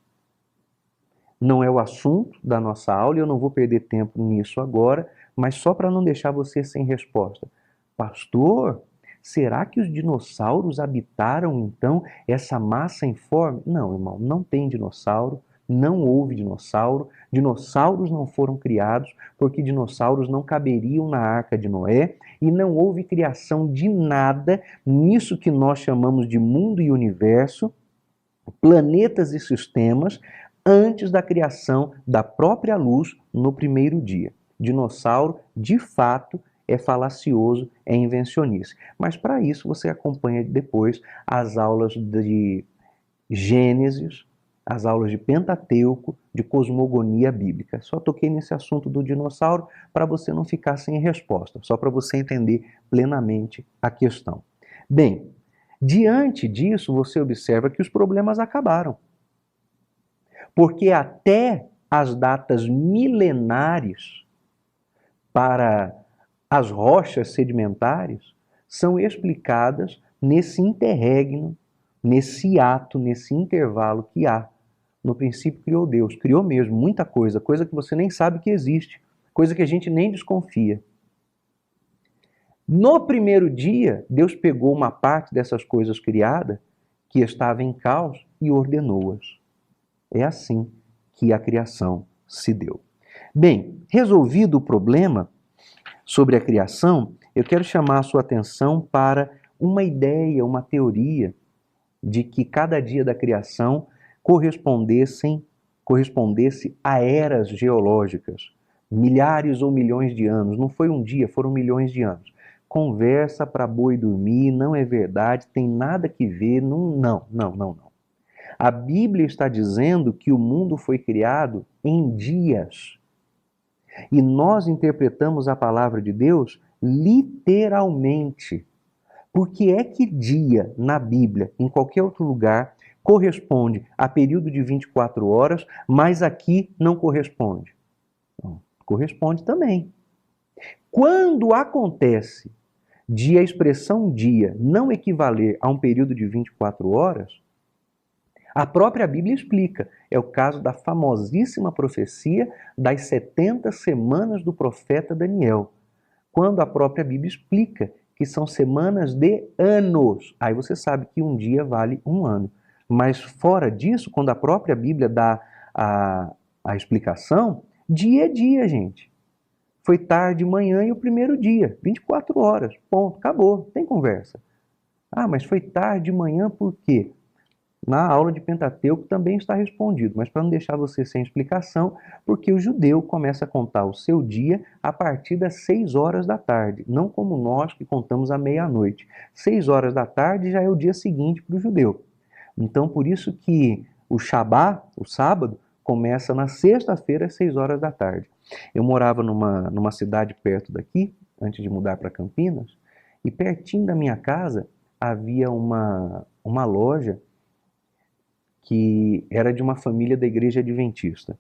Speaker 1: Não é o assunto da nossa aula e eu não vou perder tempo nisso agora, mas só para não deixar você sem resposta. Pastor, será que os dinossauros habitaram então essa massa informe? Não, irmão, não tem dinossauro, não houve dinossauro, dinossauros não foram criados porque dinossauros não caberiam na arca de Noé e não houve criação de nada nisso que nós chamamos de mundo e universo, planetas e sistemas, antes da criação da própria luz no primeiro dia. Dinossauro, de fato, é falacioso, é invencionice. Mas para isso você acompanha depois as aulas de Gênesis, as aulas de Pentateuco, de cosmogonia bíblica. Só toquei nesse assunto do dinossauro para você não ficar sem resposta, só para você entender plenamente a questão. Bem, diante disso, você observa que os problemas acabaram. Porque até as datas milenares para as rochas sedimentares são explicadas nesse interregno, nesse ato, nesse intervalo que há. No princípio criou Deus, criou mesmo muita coisa, coisa que você nem sabe que existe, coisa que a gente nem desconfia. No primeiro dia, Deus pegou uma parte dessas coisas criadas, que estava em caos, e ordenou-as. É assim que a criação se deu. Bem, resolvido o problema sobre a criação, eu quero chamar a sua atenção para uma ideia, uma teoria de que cada dia da criação correspondesse a eras geológicas, milhares ou milhões de anos. Não foi um dia, foram milhões de anos. Conversa para boi dormir, não é verdade, tem nada que ver, não. A Bíblia está dizendo que o mundo foi criado em dias. E nós interpretamos a palavra de Deus literalmente. Por que é que dia na Bíblia, em qualquer outro lugar, corresponde a período de 24 horas, mas aqui não corresponde? Não, corresponde também. Quando acontece de a expressão dia não equivaler a um período de 24 horas, a própria Bíblia explica. É o caso da famosíssima profecia das 70 semanas do profeta Daniel, quando a própria Bíblia explica que são semanas de anos. Aí você sabe que um dia vale um ano. Mas fora disso, quando a própria Bíblia dá a explicação, dia é dia, gente. Foi tarde, manhã e o primeiro dia, 24 horas, ponto, acabou, tem conversa. Ah, mas foi tarde, manhã por quê? Na aula de Pentateuco também está respondido, mas para não deixar você sem explicação, porque o judeu começa a contar o seu dia a partir das 6 horas da tarde, não como nós que contamos à meia-noite. 6 horas da tarde já é o dia seguinte para o judeu. Então, por isso que o Shabá, o sábado, começa na sexta-feira às 6 horas da tarde. Eu morava numa cidade perto daqui, antes de mudar para Campinas, e pertinho da minha casa havia uma loja que era de uma família da igreja adventista.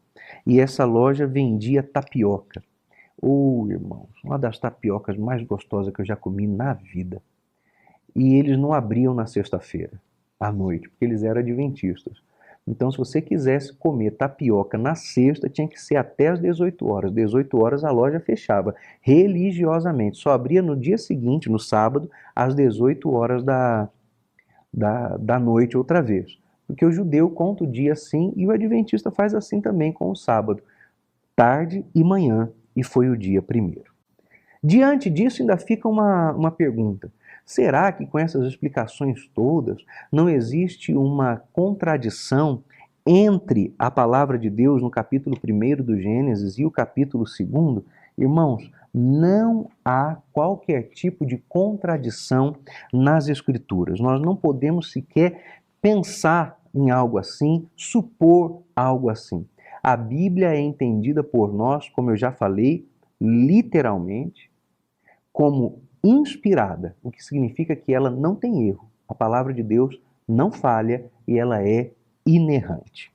Speaker 1: E essa loja vendia tapioca. Irmãos, uma das tapiocas mais gostosas que eu já comi na vida. E eles não abriam na sexta-feira, à noite, porque eles eram adventistas. Então, se você quisesse comer tapioca na sexta, tinha que ser até às 18 horas. 18 horas a loja fechava, religiosamente. Só abria no dia seguinte, no sábado, às 18 horas da noite outra vez. Porque o judeu conta o dia assim e o adventista faz assim também com o sábado. Tarde e manhã e foi o dia primeiro. Diante disso, ainda fica uma pergunta. Será que com essas explicações todas não existe uma contradição entre a palavra de Deus no capítulo 1 do Gênesis e o capítulo 2? Irmãos, não há qualquer tipo de contradição nas Escrituras. Nós não podemos sequer pensar em algo assim, supor algo assim. A Bíblia é entendida por nós, como eu já falei, literalmente, como inspirada, o que significa que ela não tem erro. A palavra de Deus não falha e ela é inerrante.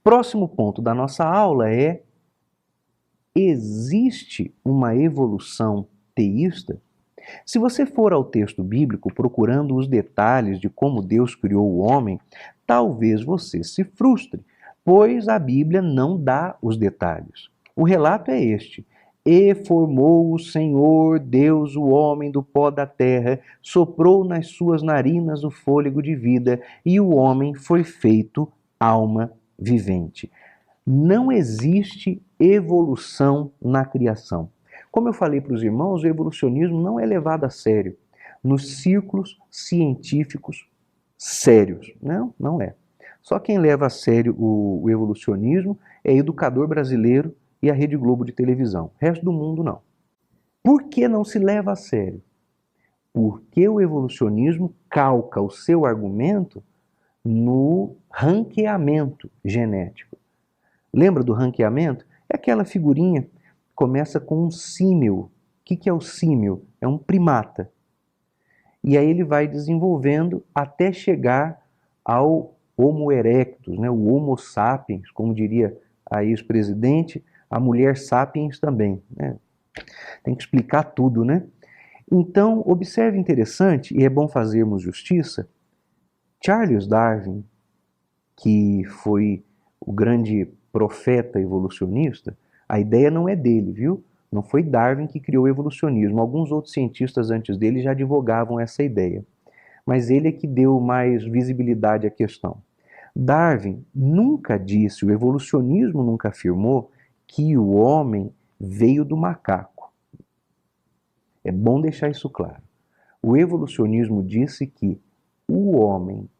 Speaker 1: Próximo ponto da nossa aula é: existe uma evolução teísta? Se você for ao texto bíblico procurando os detalhes de como Deus criou o homem, talvez você se frustre, pois a Bíblia não dá os detalhes. O relato é este: E formou o Senhor Deus o homem do pó da terra, soprou nas suas narinas o fôlego de vida, e o homem foi feito alma vivente. Não existe evolução na criação. Como eu falei para os irmãos, o evolucionismo não é levado a sério nos círculos científicos sérios. Não, não é. Só quem leva a sério o evolucionismo é educador brasileiro e a Rede Globo de televisão. O resto do mundo não. Por que não se leva a sério? Porque o evolucionismo calca o seu argumento no ranqueamento genético. Lembra do ranqueamento? É aquela figurinha que começa com um símil. O que é o símil? É um primata. E aí ele vai desenvolvendo até chegar ao Homo erectus, né? O Homo sapiens, como diria a ex-presidente, a mulher sapiens também, né? Tem que explicar tudo, né? Então, observe interessante, e é bom fazermos justiça, Charles Darwin, que foi o grande profeta evolucionista, a ideia não é dele, viu? Não foi Darwin que criou o evolucionismo. Alguns outros cientistas antes dele já advogavam essa ideia. Mas ele é que deu mais visibilidade à questão. Darwin nunca disse, o evolucionismo nunca afirmou que o homem veio do macaco. É bom deixar isso claro. O evolucionismo disse que o homem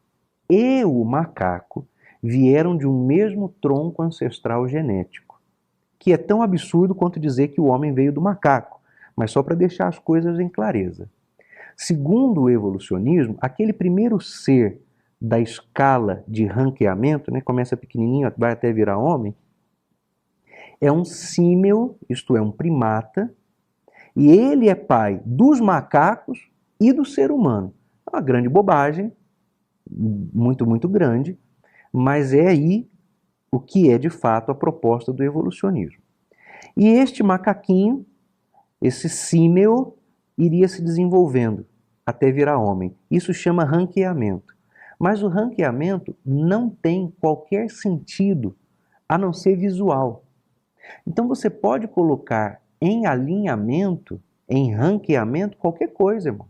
Speaker 1: e o macaco vieram de um mesmo tronco ancestral genético, que é tão absurdo quanto dizer que o homem veio do macaco, mas só para deixar as coisas em clareza. Segundo o evolucionismo, aquele primeiro ser da escala de ranqueamento, né, começa pequenininho, vai até virar homem, é um símil, isto é, um primata, e ele é pai dos macacos e do ser humano. É uma grande bobagem, muito, muito grande, mas é aí o que é de fato a proposta do evolucionismo. E este macaquinho, esse símil, iria se desenvolvendo até virar homem. Isso chama ranqueamento. Mas o ranqueamento não tem qualquer sentido a não ser visual. Então você pode colocar em alinhamento, em ranqueamento, qualquer coisa, irmão.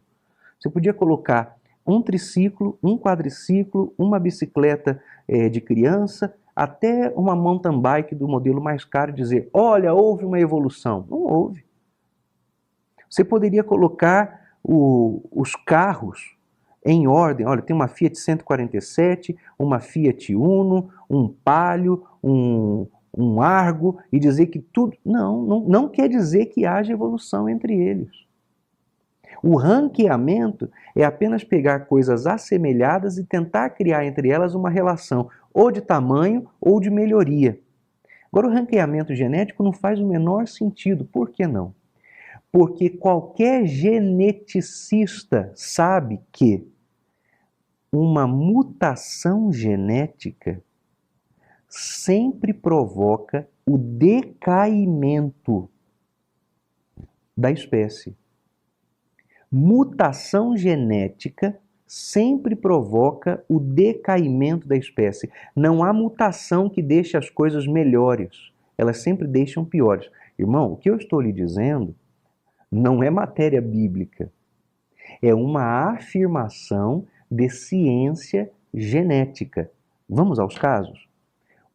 Speaker 1: Você podia colocar um triciclo, um quadriciclo, uma bicicleta de criança, até uma mountain bike do modelo mais caro e dizer, olha, houve uma evolução. Não houve. Você poderia colocar os carros em ordem. Olha, tem uma Fiat 147, uma Fiat Uno, um Palio, um Argo, e dizer que tudo... Não quer dizer que haja evolução entre eles. O ranqueamento é apenas pegar coisas assemelhadas e tentar criar entre elas uma relação ou de tamanho ou de melhoria. Agora, o ranqueamento genético não faz o menor sentido. Por que não? Porque qualquer geneticista sabe que uma mutação genética sempre provoca o decaimento da espécie. Mutação genética sempre provoca o decaimento da espécie. Não há mutação que deixe as coisas melhores. Elas sempre deixam piores. Irmão, o que eu estou lhe dizendo não é matéria bíblica. É uma afirmação de ciência genética. Vamos aos casos?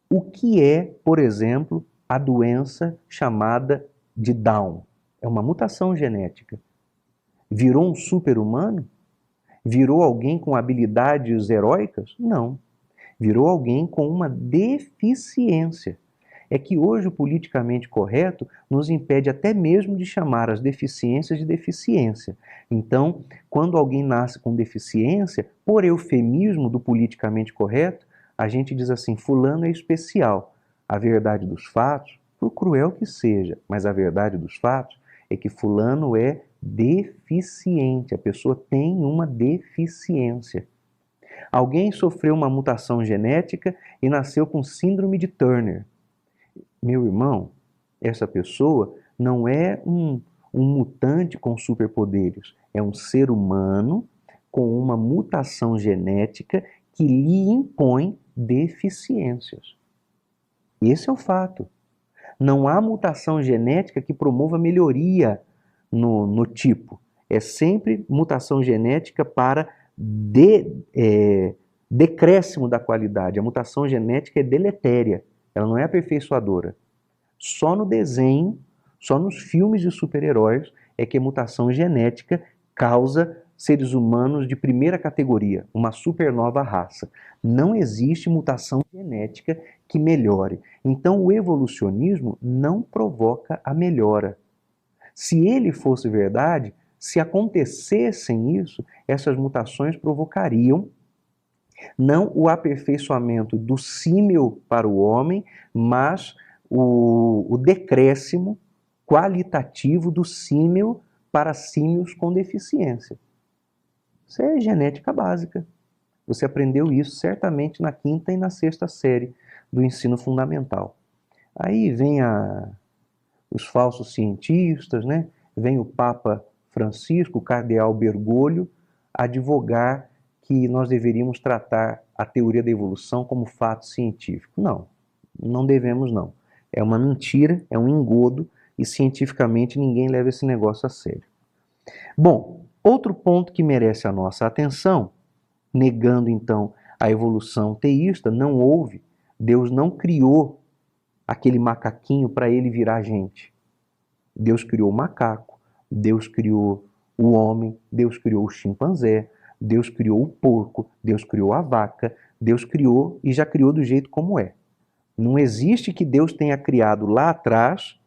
Speaker 1: O que é, por exemplo, a doença chamada de Down? É uma mutação genética. Virou um super-humano? Virou alguém com habilidades heróicas? Não. Virou alguém com uma deficiência. É que hoje o politicamente correto nos impede até mesmo de chamar as deficiências de deficiência. Então, quando alguém nasce com deficiência, por eufemismo do politicamente correto, a gente diz assim, fulano é especial. A verdade dos fatos, por cruel que seja, mas a verdade dos fatos é que fulano é deficiente, a pessoa tem uma deficiência. Alguém sofreu uma mutação genética e nasceu com síndrome de Turner. Meu irmão, essa pessoa não é um mutante com superpoderes, é um ser humano com uma mutação genética que lhe impõe deficiências. Esse é o fato. Não há mutação genética que promova melhoria no tipo. É sempre mutação genética para decréscimo da qualidade. A mutação genética é deletéria, ela não é aperfeiçoadora. Só no desenho, só nos filmes de super-heróis é que a mutação genética causa seres humanos de primeira categoria, uma supernova raça. Não existe mutação genética que melhore. Então o evolucionismo não provoca a melhora. Se ele fosse verdade, se acontecessem isso, essas mutações provocariam não o aperfeiçoamento do símil para o homem, mas o decréscimo qualitativo do símil para símios com deficiência. Isso é genética básica. Você aprendeu isso certamente na quinta e na sexta série do ensino fundamental. Aí vem os falsos cientistas, né? Vem o Papa Francisco, o cardeal Bergoglio, advogar que nós deveríamos tratar a teoria da evolução como fato científico. Não, não devemos não. É uma mentira, é um engodo e cientificamente ninguém leva esse negócio a sério. Bom, outro ponto que merece a nossa atenção, negando então a evolução teísta, não houve, Deus não criou aquele macaquinho para ele virar gente. Deus criou o macaco, Deus criou o homem, Deus criou o chimpanzé, Deus criou o porco, Deus criou a vaca, Deus criou e já criou do jeito como é. Não existe que Deus tenha criado lá atrás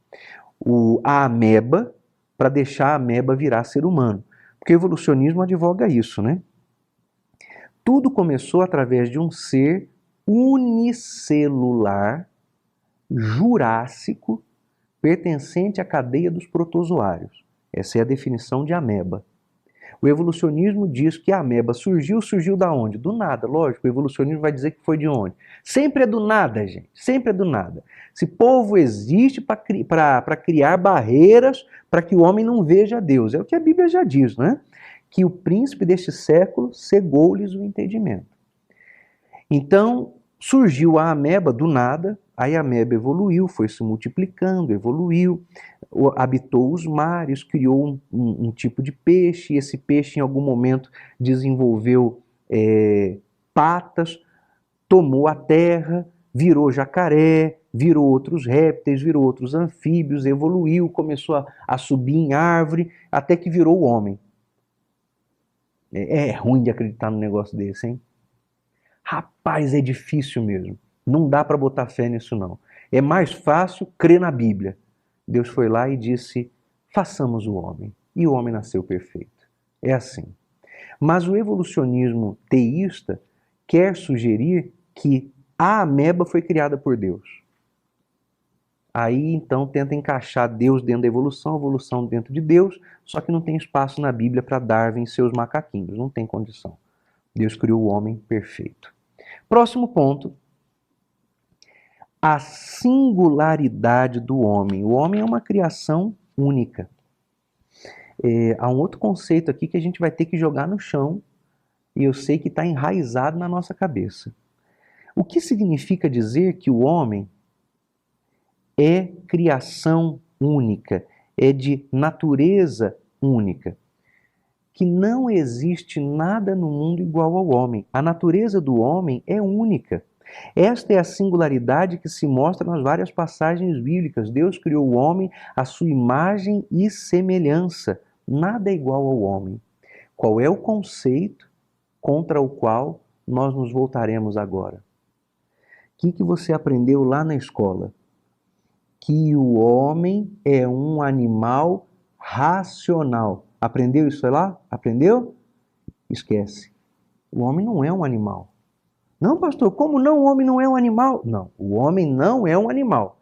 Speaker 1: a ameba para deixar a ameba virar ser humano. Porque o evolucionismo advoga isso, né? Tudo começou através de um ser unicelular, jurássico, pertencente à cadeia dos protozoários. Essa é a definição de ameba. O evolucionismo diz que a ameba surgiu da onde? Do nada, lógico, o evolucionismo vai dizer que foi de onde? Sempre é do nada, gente, sempre é do nada. Esse povo existe para criar barreiras para que o homem não veja Deus. É o que a Bíblia já diz, né? Que o príncipe deste século cegou-lhes o entendimento. Então, surgiu a ameba do nada, aí a ameba evoluiu, foi se multiplicando, evoluiu, habitou os mares, criou um tipo de peixe, e esse peixe em algum momento desenvolveu patas, tomou a terra, virou jacaré, virou outros répteis, virou outros anfíbios, evoluiu, começou a subir em árvore, até que virou o homem. É ruim de acreditar num negócio desse, hein? Rapaz, é difícil mesmo. Não dá para botar fé nisso, não. É mais fácil crer na Bíblia. Deus foi lá e disse, façamos o homem. E o homem nasceu perfeito. É assim. Mas o evolucionismo teísta quer sugerir que a ameba foi criada por Deus. Aí, então, tenta encaixar Deus dentro da evolução, a evolução dentro de Deus, só que não tem espaço na Bíblia para Darwin e seus macaquinhos. Não tem condição. Deus criou o homem perfeito. Próximo ponto. A singularidade do homem. O homem é uma criação única. Há um outro conceito aqui que a gente vai ter que jogar no chão, e eu sei que está enraizado na nossa cabeça. O que significa dizer que o homem é criação única, é de natureza única? Que não existe nada no mundo igual ao homem. A natureza do homem é única. Esta é a singularidade que se mostra nas várias passagens bíblicas. Deus criou o homem à sua imagem e semelhança. Nada é igual ao homem. Qual é o conceito contra o qual nós nos voltaremos agora? O que você aprendeu lá na escola? Que o homem é um animal racional. Aprendeu isso lá? Aprendeu? Esquece. O homem não é um animal. Não, pastor, como não? O homem não é um animal? Não, o homem não é um animal.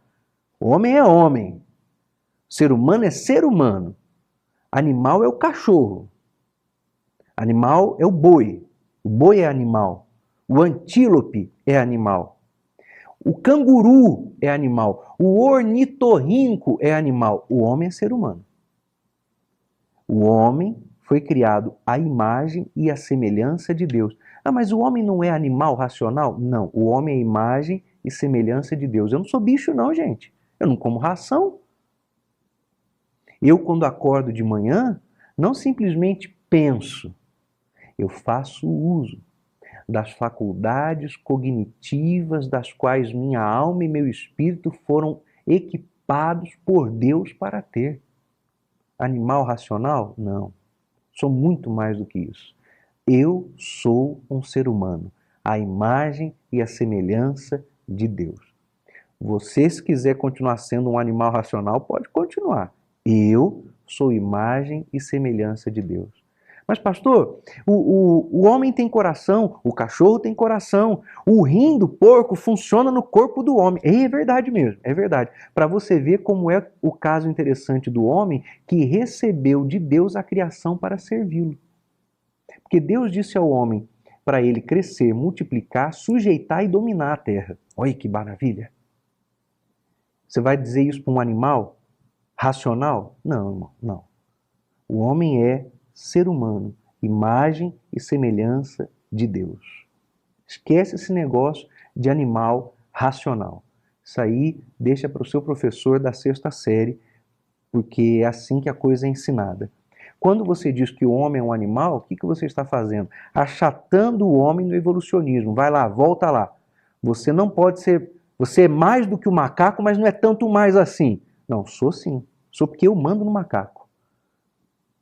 Speaker 1: O homem é homem. O ser humano é ser humano. Animal é o cachorro. Animal é o boi. O boi é animal. O antílope é animal. O canguru é animal. O ornitorrinco é animal. O homem é ser humano. O homem foi criado à imagem e à semelhança de Deus. Ah, mas o homem não é animal racional? Não, o homem é imagem e semelhança de Deus. Eu não sou bicho não, gente. Eu não como ração. Eu, quando acordo de manhã, não simplesmente penso. Eu faço uso das faculdades cognitivas das quais minha alma e meu espírito foram equipados por Deus para ter. Animal racional? Não. Sou muito mais do que isso. Eu sou um ser humano, à imagem e à semelhança de Deus. Você, se quiser continuar sendo um animal racional, pode continuar. Eu sou imagem e semelhança de Deus. Mas, pastor, o homem tem coração, o cachorro tem coração, o rim do porco funciona no corpo do homem. É verdade mesmo, é verdade. Para você ver como é o caso interessante do homem que recebeu de Deus a criação para servi-lo. Porque Deus disse ao homem para ele crescer, multiplicar, sujeitar e dominar a terra. Olha que maravilha! Você vai dizer isso para um animal racional? Não, irmão, não. O homem é ser humano, imagem e semelhança de Deus. Esquece esse negócio de animal racional. Isso aí deixa para o seu professor da sexta série, porque é assim que a coisa é ensinada. Quando você diz que o homem é um animal, o que você está fazendo? Achatando o homem no evolucionismo. Vai lá, volta lá. Você não pode ser... Você é mais do que o macaco, mas não é tanto mais assim. Não, sou sim. Sou porque eu mando no macaco.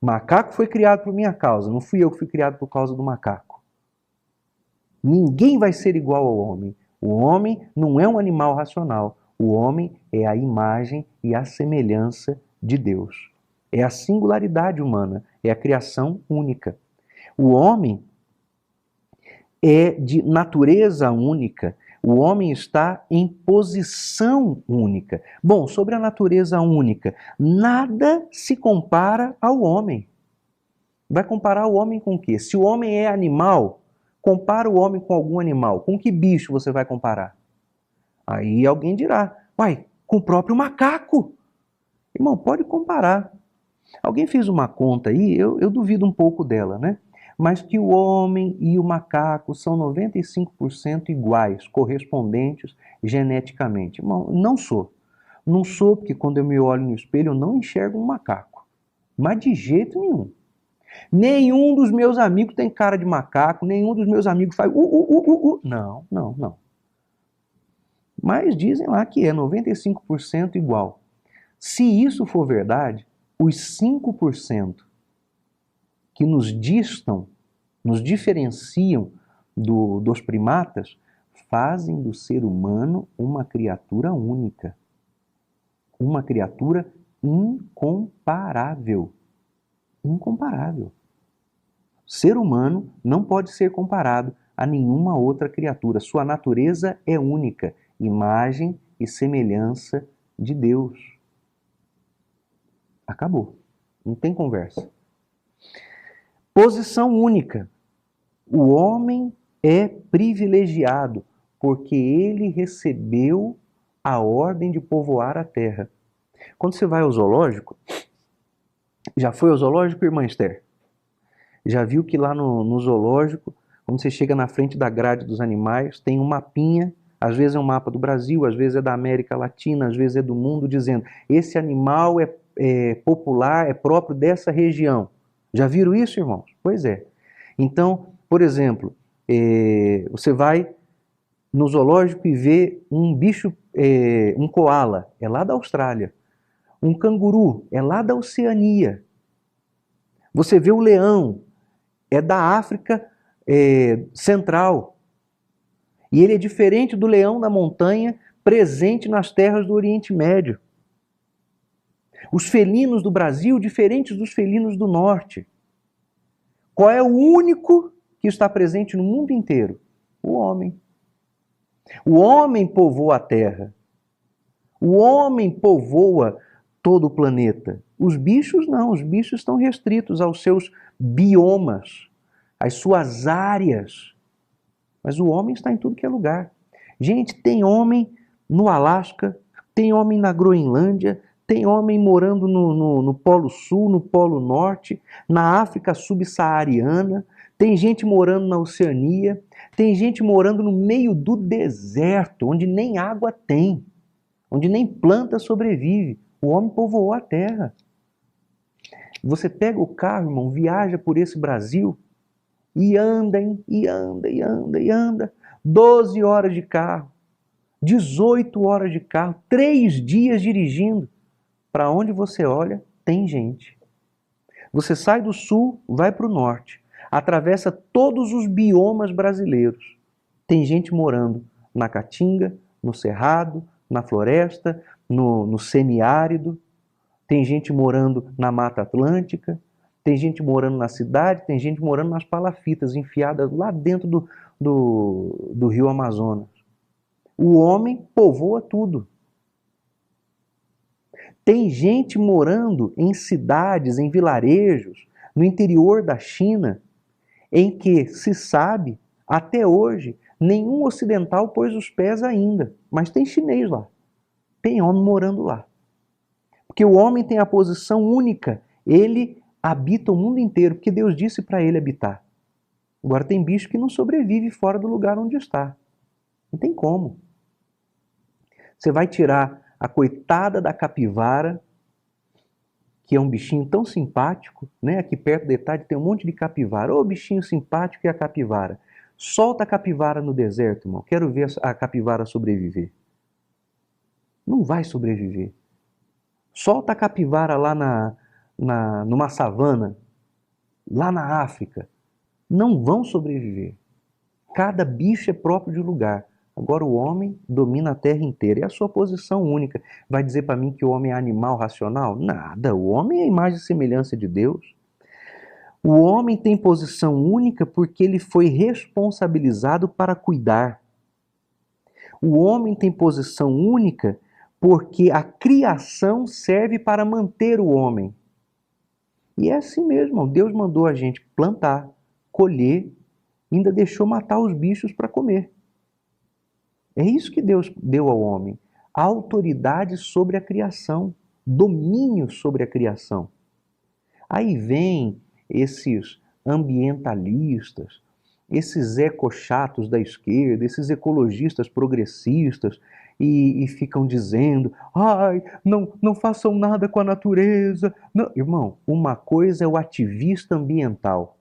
Speaker 1: O macaco foi criado por minha causa, não fui eu que fui criado por causa do macaco. Ninguém vai ser igual ao homem. O homem não é um animal racional. O homem é a imagem e a semelhança de Deus. É a singularidade humana, é a criação única. O homem é de natureza única. O homem está em posição única. Bom, sobre a natureza única, nada se compara ao homem. Vai comparar o homem com o quê? Se o homem é animal, compara o homem com algum animal. Com que bicho você vai comparar? Aí alguém dirá, uai, com o próprio macaco. Irmão, pode comparar. Alguém fez uma conta aí, eu duvido um pouco dela, né? Mas que o homem e o macaco são 95% iguais, correspondentes geneticamente. Irmão, não sou. Não sou porque quando eu me olho no espelho eu não enxergo um macaco. Mas de jeito nenhum. Nenhum dos meus amigos tem cara de macaco, nenhum dos meus amigos faz Não, não, não. Mas dizem lá que é 95% igual. Se isso for verdade, os 5% que nos distam, nos diferenciam dos primatas, fazem do ser humano uma criatura única. Uma criatura incomparável. Incomparável. Ser humano não pode ser comparado a nenhuma outra criatura. Sua natureza é única, imagem e semelhança de Deus. Acabou. Não tem conversa. Posição única. O homem é privilegiado porque ele recebeu a ordem de povoar a terra. Quando você vai ao zoológico, já foi ao zoológico, irmã Esther? Já viu que lá no zoológico, quando você chega na frente da grade dos animais, tem um mapinha, às vezes é um mapa do Brasil, às vezes é da América Latina, às vezes é do mundo, dizendo esse animal é popular, é próprio dessa região. Já viram isso, irmãos? Pois é. Então, por exemplo, você vai no zoológico e vê um bicho, um coala, é lá da Austrália. Um canguru, é lá da Oceania. Você vê o leão, é da África Central. E ele é diferente do leão da montanha, presente nas terras do Oriente Médio. Os felinos do Brasil, diferentes dos felinos do Norte. Qual é o único que está presente no mundo inteiro? O homem. O homem povoa a Terra. O homem povoa todo o planeta. Os bichos não, os bichos estão restritos aos seus biomas, às suas áreas. Mas o homem está em tudo que é lugar. Gente, tem homem no Alasca, tem homem na Groenlândia, tem homem morando no Polo Sul, no Polo Norte, na África subsaariana, tem gente morando na Oceania, tem gente morando no meio do deserto, onde nem água tem, onde nem planta sobrevive. O homem povoou a terra. Você pega o carro, irmão, viaja por esse Brasil e anda, e anda, e anda, e anda. 12 horas de carro, 18 horas de carro, 3 dias dirigindo. Para onde você olha, tem gente. Você sai do sul, vai para o norte, atravessa todos os biomas brasileiros. Tem gente morando na Caatinga, no Cerrado, na floresta, no semiárido. Tem gente morando na Mata Atlântica. Tem gente morando na cidade, tem gente morando nas palafitas, enfiadas lá dentro do rio Amazonas. O homem povoa tudo. Tem gente morando em cidades, em vilarejos, no interior da China, em que se sabe, até hoje, nenhum ocidental pôs os pés ainda, mas tem chinês lá, tem homem morando lá. Porque o homem tem a posição única, ele habita o mundo inteiro, porque Deus disse para ele habitar. Agora tem bicho que não sobrevive fora do lugar onde está. Não tem como. Você vai tirar a coitada da capivara, que é um bichinho tão simpático, né? Aqui perto da Etade tem um monte de capivara. Ô, bichinho simpático e a capivara. Solta a capivara no deserto, irmão. Quero ver a capivara sobreviver. Não vai sobreviver. Solta a capivara lá numa savana, lá na África. Não vão sobreviver. Cada bicho é próprio de lugar. Agora o homem domina a terra inteira. É a sua posição única. Vai dizer para mim que o homem é animal racional? Nada. O homem é a imagem e semelhança de Deus. O homem tem posição única porque ele foi responsabilizado para cuidar. O homem tem posição única porque a criação serve para manter o homem. E é assim mesmo. Deus mandou a gente plantar, colher, ainda deixou matar os bichos para comer. É isso que Deus deu ao homem. Autoridade sobre a criação, domínio sobre a criação. Aí vem esses ambientalistas, esses ecochatos da esquerda, esses ecologistas progressistas, e ficam dizendo, ai, não façam nada com a natureza. Não, irmão, uma coisa é o ativista ambiental,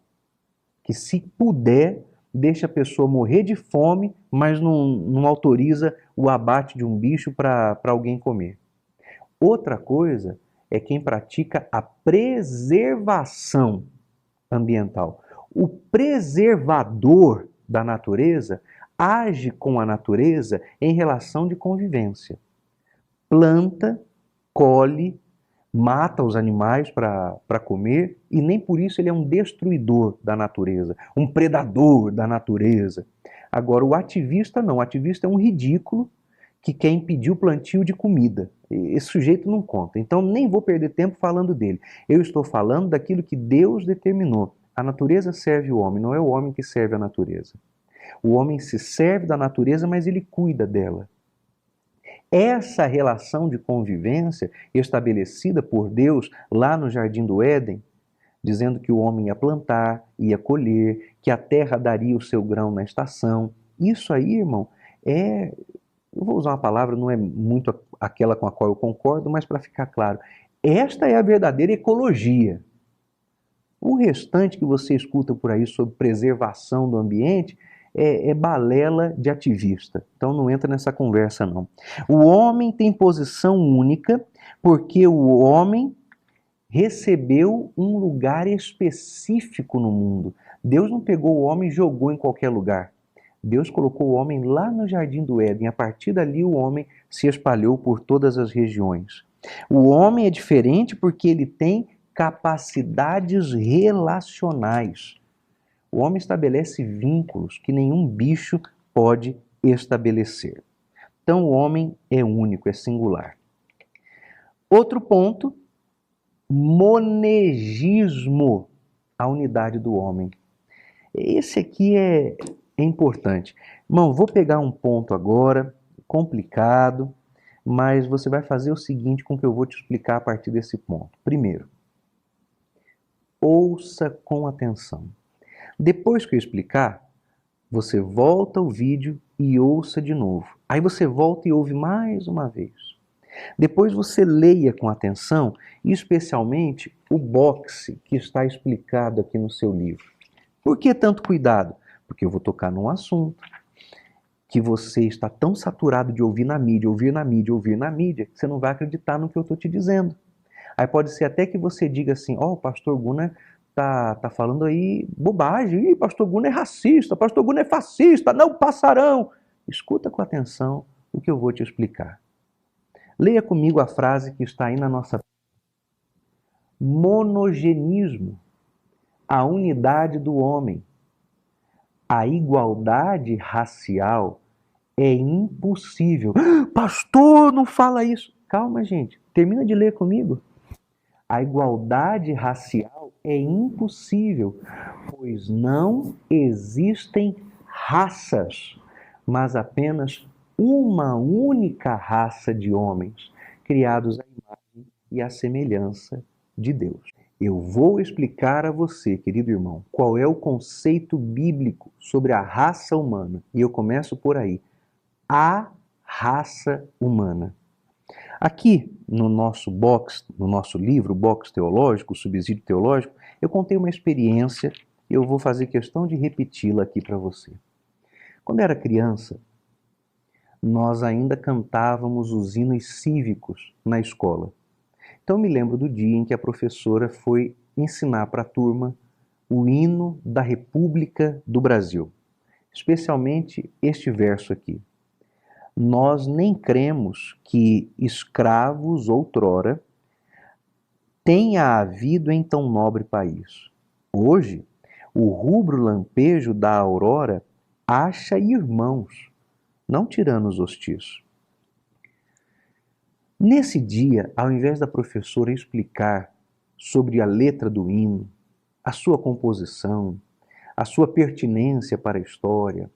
Speaker 1: que se puder, deixa a pessoa morrer de fome, mas não autoriza o abate de um bicho para alguém comer. Outra coisa é quem pratica a preservação ambiental. O preservador da natureza age com a natureza em relação de convivência. Planta, colhe, mata os animais para comer e nem por isso ele é um destruidor da natureza, um predador da natureza. Agora, o ativista não. O ativista é um ridículo que quer impedir o plantio de comida. Esse sujeito não conta. Então, nem vou perder tempo falando dele. Eu estou falando daquilo que Deus determinou. A natureza serve o homem, não é o homem que serve a natureza. O homem se serve da natureza, mas ele cuida dela. Essa relação de convivência estabelecida por Deus lá no Jardim do Éden, dizendo que o homem ia plantar, ia colher, que a terra daria o seu grão na estação. Isso aí, irmão, eu vou usar uma palavra, não é muito aquela com a qual eu concordo, mas para ficar claro, esta é a verdadeira ecologia. O restante que você escuta por aí sobre preservação do ambiente é balela de ativista. Então não entra nessa conversa não. O homem tem posição única porque o homem recebeu um lugar específico no mundo. Deus não pegou o homem e jogou em qualquer lugar. Deus colocou o homem lá no Jardim do Éden. A partir dali o homem se espalhou por todas as regiões. O homem é diferente porque ele tem capacidades relacionais. O homem estabelece vínculos que nenhum bicho pode estabelecer. Então o homem é único, é singular. Outro ponto, monegismo, a unidade do homem. Esse aqui é importante. Irmão, vou pegar um ponto agora, complicado, mas você vai fazer o seguinte com o que eu vou te explicar a partir desse ponto. Primeiro, ouça com atenção. Depois que eu explicar, você volta ao vídeo e ouça de novo. Aí você volta e ouve mais uma vez. Depois você leia com atenção, e especialmente o boxe que está explicado aqui no seu livro. Por que tanto cuidado? Porque eu vou tocar num assunto que você está tão saturado de ouvir na mídia, ouvir na mídia, ouvir na mídia, que você não vai acreditar no que eu estou te dizendo. Aí pode ser até que você diga assim, ó, o pastor Gunnar tá falando aí bobagem, ih, pastor Gunnar é racista, pastor Gunnar é fascista, não passarão. Escuta com atenção o que eu vou te explicar. Leia comigo a frase que está aí na nossa... Monogenismo, a unidade do homem. A igualdade racial é impossível. Pastor, não fala isso. Calma, gente. Termina de ler comigo. A igualdade racial é impossível, pois não existem raças, mas apenas uma única raça de homens, criados à imagem e à semelhança de Deus. Eu vou explicar a você, querido irmão, qual é o conceito bíblico sobre a raça humana. E eu começo por aí. A raça humana. Aqui no nosso box, no nosso livro, Box Teológico, Subsídio Teológico, eu contei uma experiência e eu vou fazer questão de repeti-la aqui para você. Quando eu era criança, nós ainda cantávamos os hinos cívicos na escola. Então eu me lembro do dia em que a professora foi ensinar para a turma o hino da República do Brasil, especialmente este verso aqui. Nós nem cremos que escravos outrora tenha havido em tão nobre país. Hoje, o rubro lampejo da aurora acha irmãos, não tiranos hostis. Nesse dia, ao invés da professora explicar sobre a letra do hino, a sua composição, a sua pertinência para a história,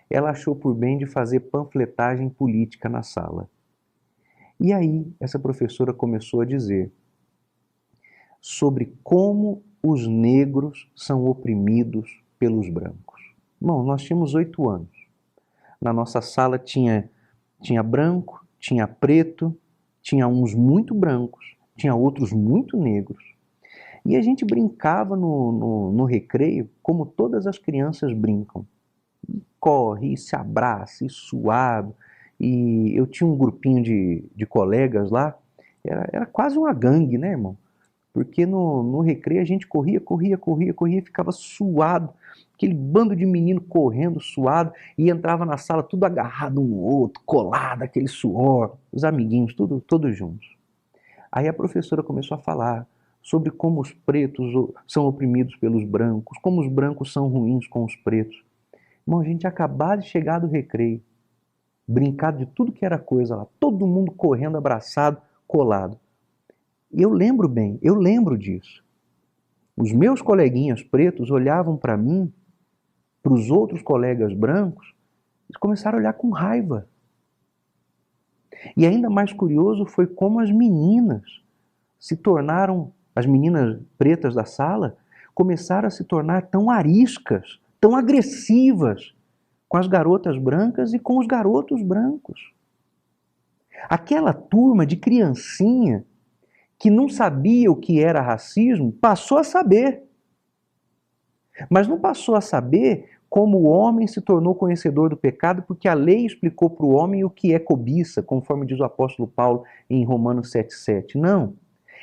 Speaker 1: ela achou por bem de fazer panfletagem política na sala. E aí, essa professora começou a dizer sobre como os negros são oprimidos pelos brancos. Bom, nós tínhamos 8 anos. Na nossa sala tinha branco, tinha preto, tinha uns muito brancos, tinha outros muito negros. E a gente brincava no recreio como todas as crianças brincam. Corre, e se abraça, e suado. E eu tinha um grupinho de colegas lá, era quase uma gangue, né, irmão? Porque no recreio a gente corria e ficava suado. Aquele bando de menino correndo, suado, e entrava na sala tudo agarrado um no outro, colado, aquele suor, os amiguinhos, todos juntos. Aí a professora começou a falar sobre como os pretos são oprimidos pelos brancos, como os brancos são ruins com os pretos. Irmão, a gente tinha acabado de chegar do recreio, brincado de tudo que era coisa lá, todo mundo correndo, abraçado, colado. E eu lembro bem, eu lembro disso. Os meus coleguinhas pretos olhavam para mim, para os outros colegas brancos, e começaram a olhar com raiva. E ainda mais curioso foi como as meninas se tornaram, as meninas pretas da sala, começaram a se tornar tão ariscas, tão agressivas com as garotas brancas e com os garotos brancos. Aquela turma de criancinha que não sabia o que era racismo, passou a saber. Mas não passou a saber como o homem se tornou conhecedor do pecado, porque a lei explicou para o homem o que é cobiça, conforme diz o apóstolo Paulo em Romanos 7,7. Não.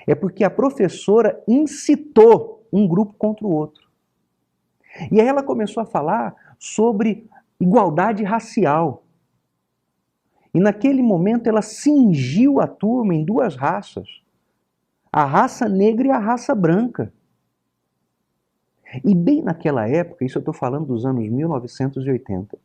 Speaker 1: É porque a professora incitou um grupo contra o outro. E aí ela começou a falar sobre igualdade racial. E naquele momento ela cingiu a turma em duas raças. A raça negra e a raça branca. E bem naquela época, isso eu estou falando dos anos 1980,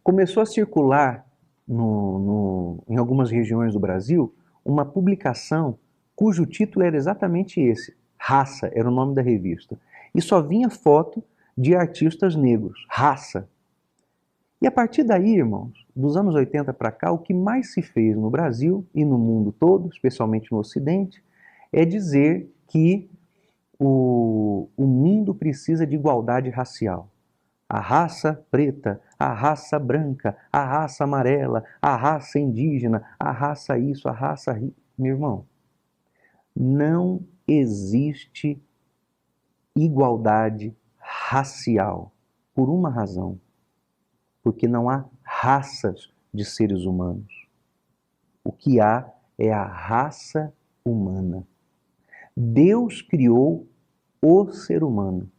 Speaker 1: começou a circular em algumas regiões do Brasil uma publicação cujo título era exatamente esse, Raça, era o nome da revista. E só vinha foto de artistas negros, Raça. E a partir daí, irmãos, dos anos 80 para cá, o que mais se fez no Brasil e no mundo todo, especialmente no Ocidente, é dizer que o mundo precisa de igualdade racial. A raça preta, a raça branca, a raça amarela, a raça indígena, a raça isso, a raça... Meu irmão, não existe igualdade racial por uma razão. Porque não há raças de seres humanos. O que há é a raça humana. Deus criou o ser humano.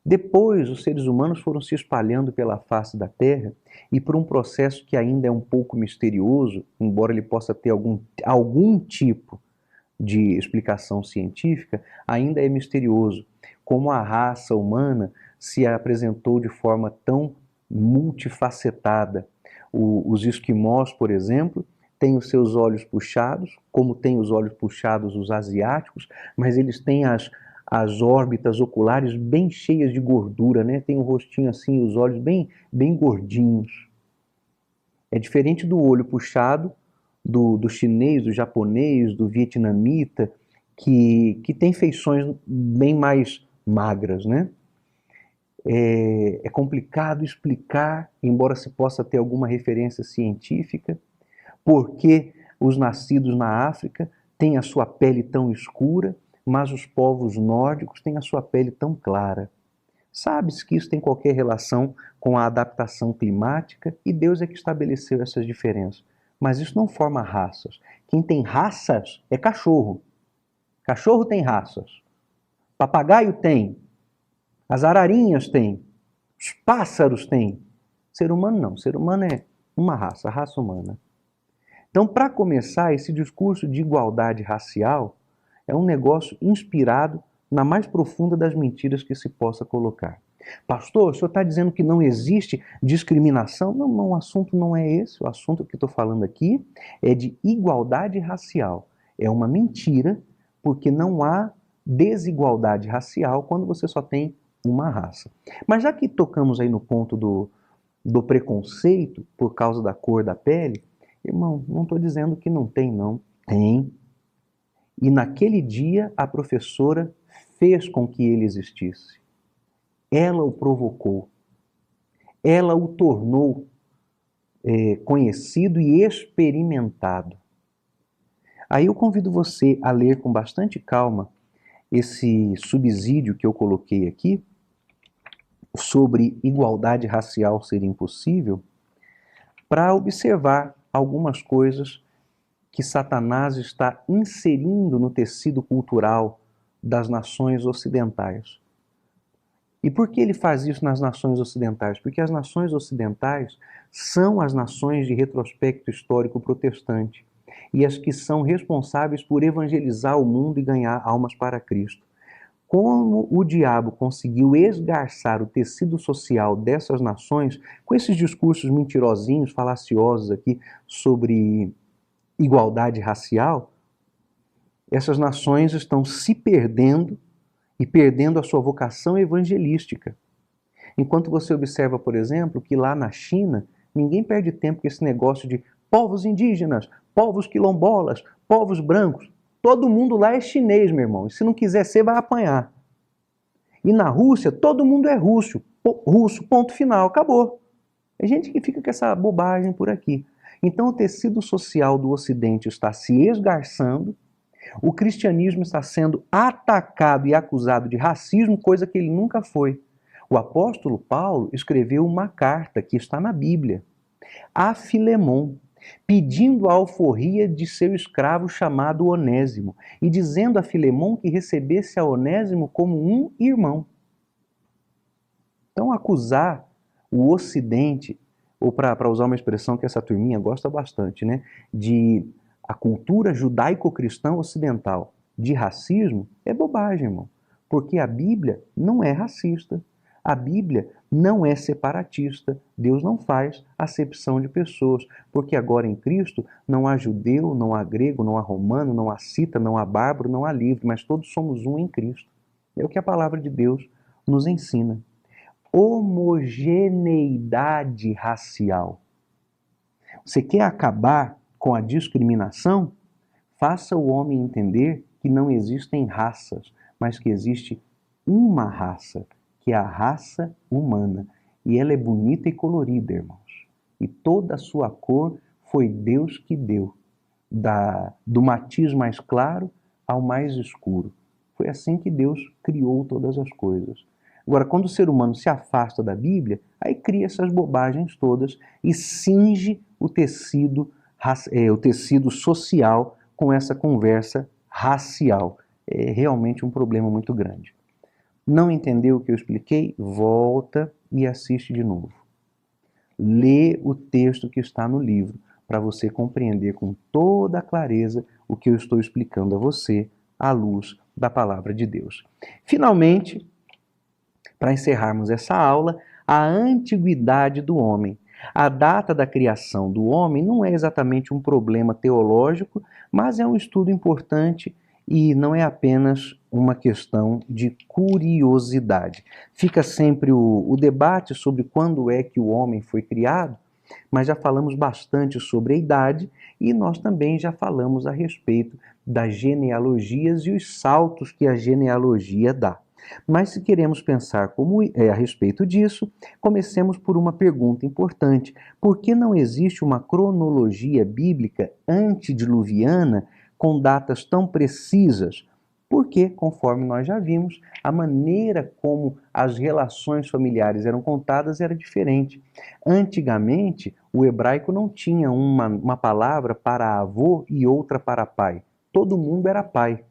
Speaker 1: Depois, os seres humanos foram se espalhando pela face da Terra e por um processo que ainda é um pouco misterioso, embora ele possa ter algum tipo de explicação científica, ainda é misterioso. Como a raça humana se apresentou de forma tão multifacetada. Os esquimós, por exemplo, têm os seus olhos puxados, como têm os olhos puxados os asiáticos, mas eles têm as órbitas oculares bem cheias de gordura, né? Tem o rostinho assim, os olhos bem gordinhos. É diferente do olho puxado do chinês, do japonês, do vietnamita, que tem feições bem mais magras, né? É complicado explicar, embora se possa ter alguma referência científica, porque os nascidos na África têm a sua pele tão escura, mas os povos nórdicos têm a sua pele tão clara. Sabe-se que isso tem qualquer relação com a adaptação climática e Deus é que estabeleceu essas diferenças. Mas isso não forma raças. Quem tem raças é cachorro. Cachorro tem raças. Papagaio tem. As ararinhas têm. Os pássaros têm. Ser humano não. Ser humano é uma raça, a raça humana. Então, para começar, esse discurso de igualdade racial é um negócio inspirado na mais profunda das mentiras que se possa colocar. Pastor, o senhor está dizendo que não existe discriminação? Não, não, o assunto não é esse. O assunto que estou falando aqui é de igualdade racial. É uma mentira, porque não há desigualdade racial quando você só tem uma raça. Mas já que tocamos aí no ponto do preconceito por causa da cor da pele, irmão, não estou dizendo que não tem, não. Tem. E naquele dia a professora fez com que ele existisse. Ela o provocou. Ela o tornou conhecido e experimentado. Aí eu convido você a ler com bastante calma esse subsídio que eu coloquei aqui, sobre igualdade racial ser impossível, para observar algumas coisas que Satanás está inserindo no tecido cultural das nações ocidentais. E por que ele faz isso nas nações ocidentais? Porque as nações ocidentais são as nações de retrospecto histórico protestante e as que são responsáveis por evangelizar o mundo e ganhar almas para Cristo. Como o diabo conseguiu esgarçar o tecido social dessas nações com esses discursos mentirosinhos, falaciosos aqui sobre igualdade racial, essas nações estão se perdendo e perdendo a sua vocação evangelística. Enquanto você observa, por exemplo, que lá na China, ninguém perde tempo com esse negócio de povos indígenas, povos quilombolas, povos brancos. Todo mundo lá é chinês, meu irmão. E se não quiser ser, vai apanhar. E na Rússia, todo mundo é russo, ponto final, acabou. É gente que fica com essa bobagem por aqui. Então o tecido social do Ocidente está se esgarçando O cristianismo está sendo atacado e acusado de racismo, coisa que ele nunca foi. O apóstolo Paulo escreveu uma carta que está na Bíblia, a Filemon, pedindo a alforria de seu escravo chamado Onésimo e dizendo a Filemon que recebesse a Onésimo como um irmão. Então, acusar o Ocidente, ou para usar uma expressão que essa turminha gosta bastante, né, de a cultura judaico-cristã ocidental de racismo, é bobagem, irmão. Porque a Bíblia não é racista. A Bíblia não é separatista. Deus não faz acepção de pessoas. Porque agora em Cristo não há judeu, não há grego, não há romano, não há cita, não há bárbaro, não há livre, mas todos somos um em Cristo. É o que a palavra de Deus nos ensina. Homogeneidade racial. Você quer acabar com a discriminação? Faça o homem entender que não existem raças, mas que existe uma raça, que é a raça humana. E ela é bonita e colorida, irmãos. E toda a sua cor foi Deus que deu, do matiz mais claro ao mais escuro. Foi assim que Deus criou todas as coisas. Agora, quando o ser humano se afasta da Bíblia, aí cria essas bobagens todas e cinge o tecido social com essa conversa racial. É realmente um problema muito grande. Não entendeu o que eu expliquei? Volta e assiste de novo. Lê o texto que está no livro para você compreender com toda a clareza o que eu estou explicando a você à luz da palavra de Deus. Finalmente, para encerrarmos essa aula, a antiguidade do homem. A data da criação do homem não é exatamente um problema teológico, mas é um estudo importante e não é apenas uma questão de curiosidade. Fica sempre o debate sobre quando é que o homem foi criado, mas já falamos bastante sobre a idade e nós também já falamos a respeito das genealogias e os saltos que a genealogia dá. Mas se queremos pensar a respeito disso, comecemos por uma pergunta importante. Por que não existe uma cronologia bíblica antediluviana com datas tão precisas? Porque, conforme nós já vimos, a maneira como as relações familiares eram contadas era diferente. Antigamente, o hebraico não tinha uma palavra para avô e outra para pai. Todo mundo era pai.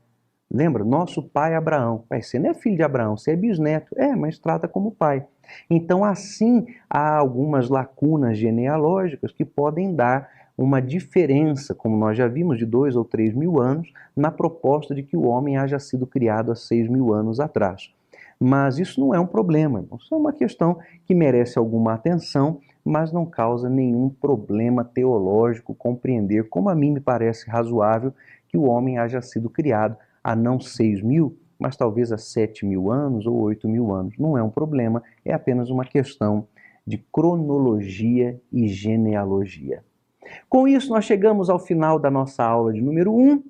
Speaker 1: Lembra? Nosso pai Abraão. Você não é filho de Abraão, você é bisneto. Mas trata como pai. Então, assim, há algumas lacunas genealógicas que podem dar uma diferença, como nós já vimos, de 2 ou 3 mil anos, na proposta de que o homem haja sido criado há 6 mil anos atrás. Mas isso não é um problema, irmão. Isso é uma questão que merece alguma atenção, mas não causa nenhum problema teológico compreender, como a mim me parece razoável, que o homem haja sido criado a não 6 mil, mas talvez a 7 mil anos ou 8 mil anos. Não é um problema, é apenas uma questão de cronologia e genealogia. Com isso, nós chegamos ao final da nossa aula de número 1,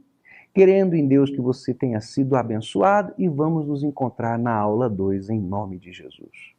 Speaker 1: querendo em Deus que você tenha sido abençoado e vamos nos encontrar na aula 2 em nome de Jesus.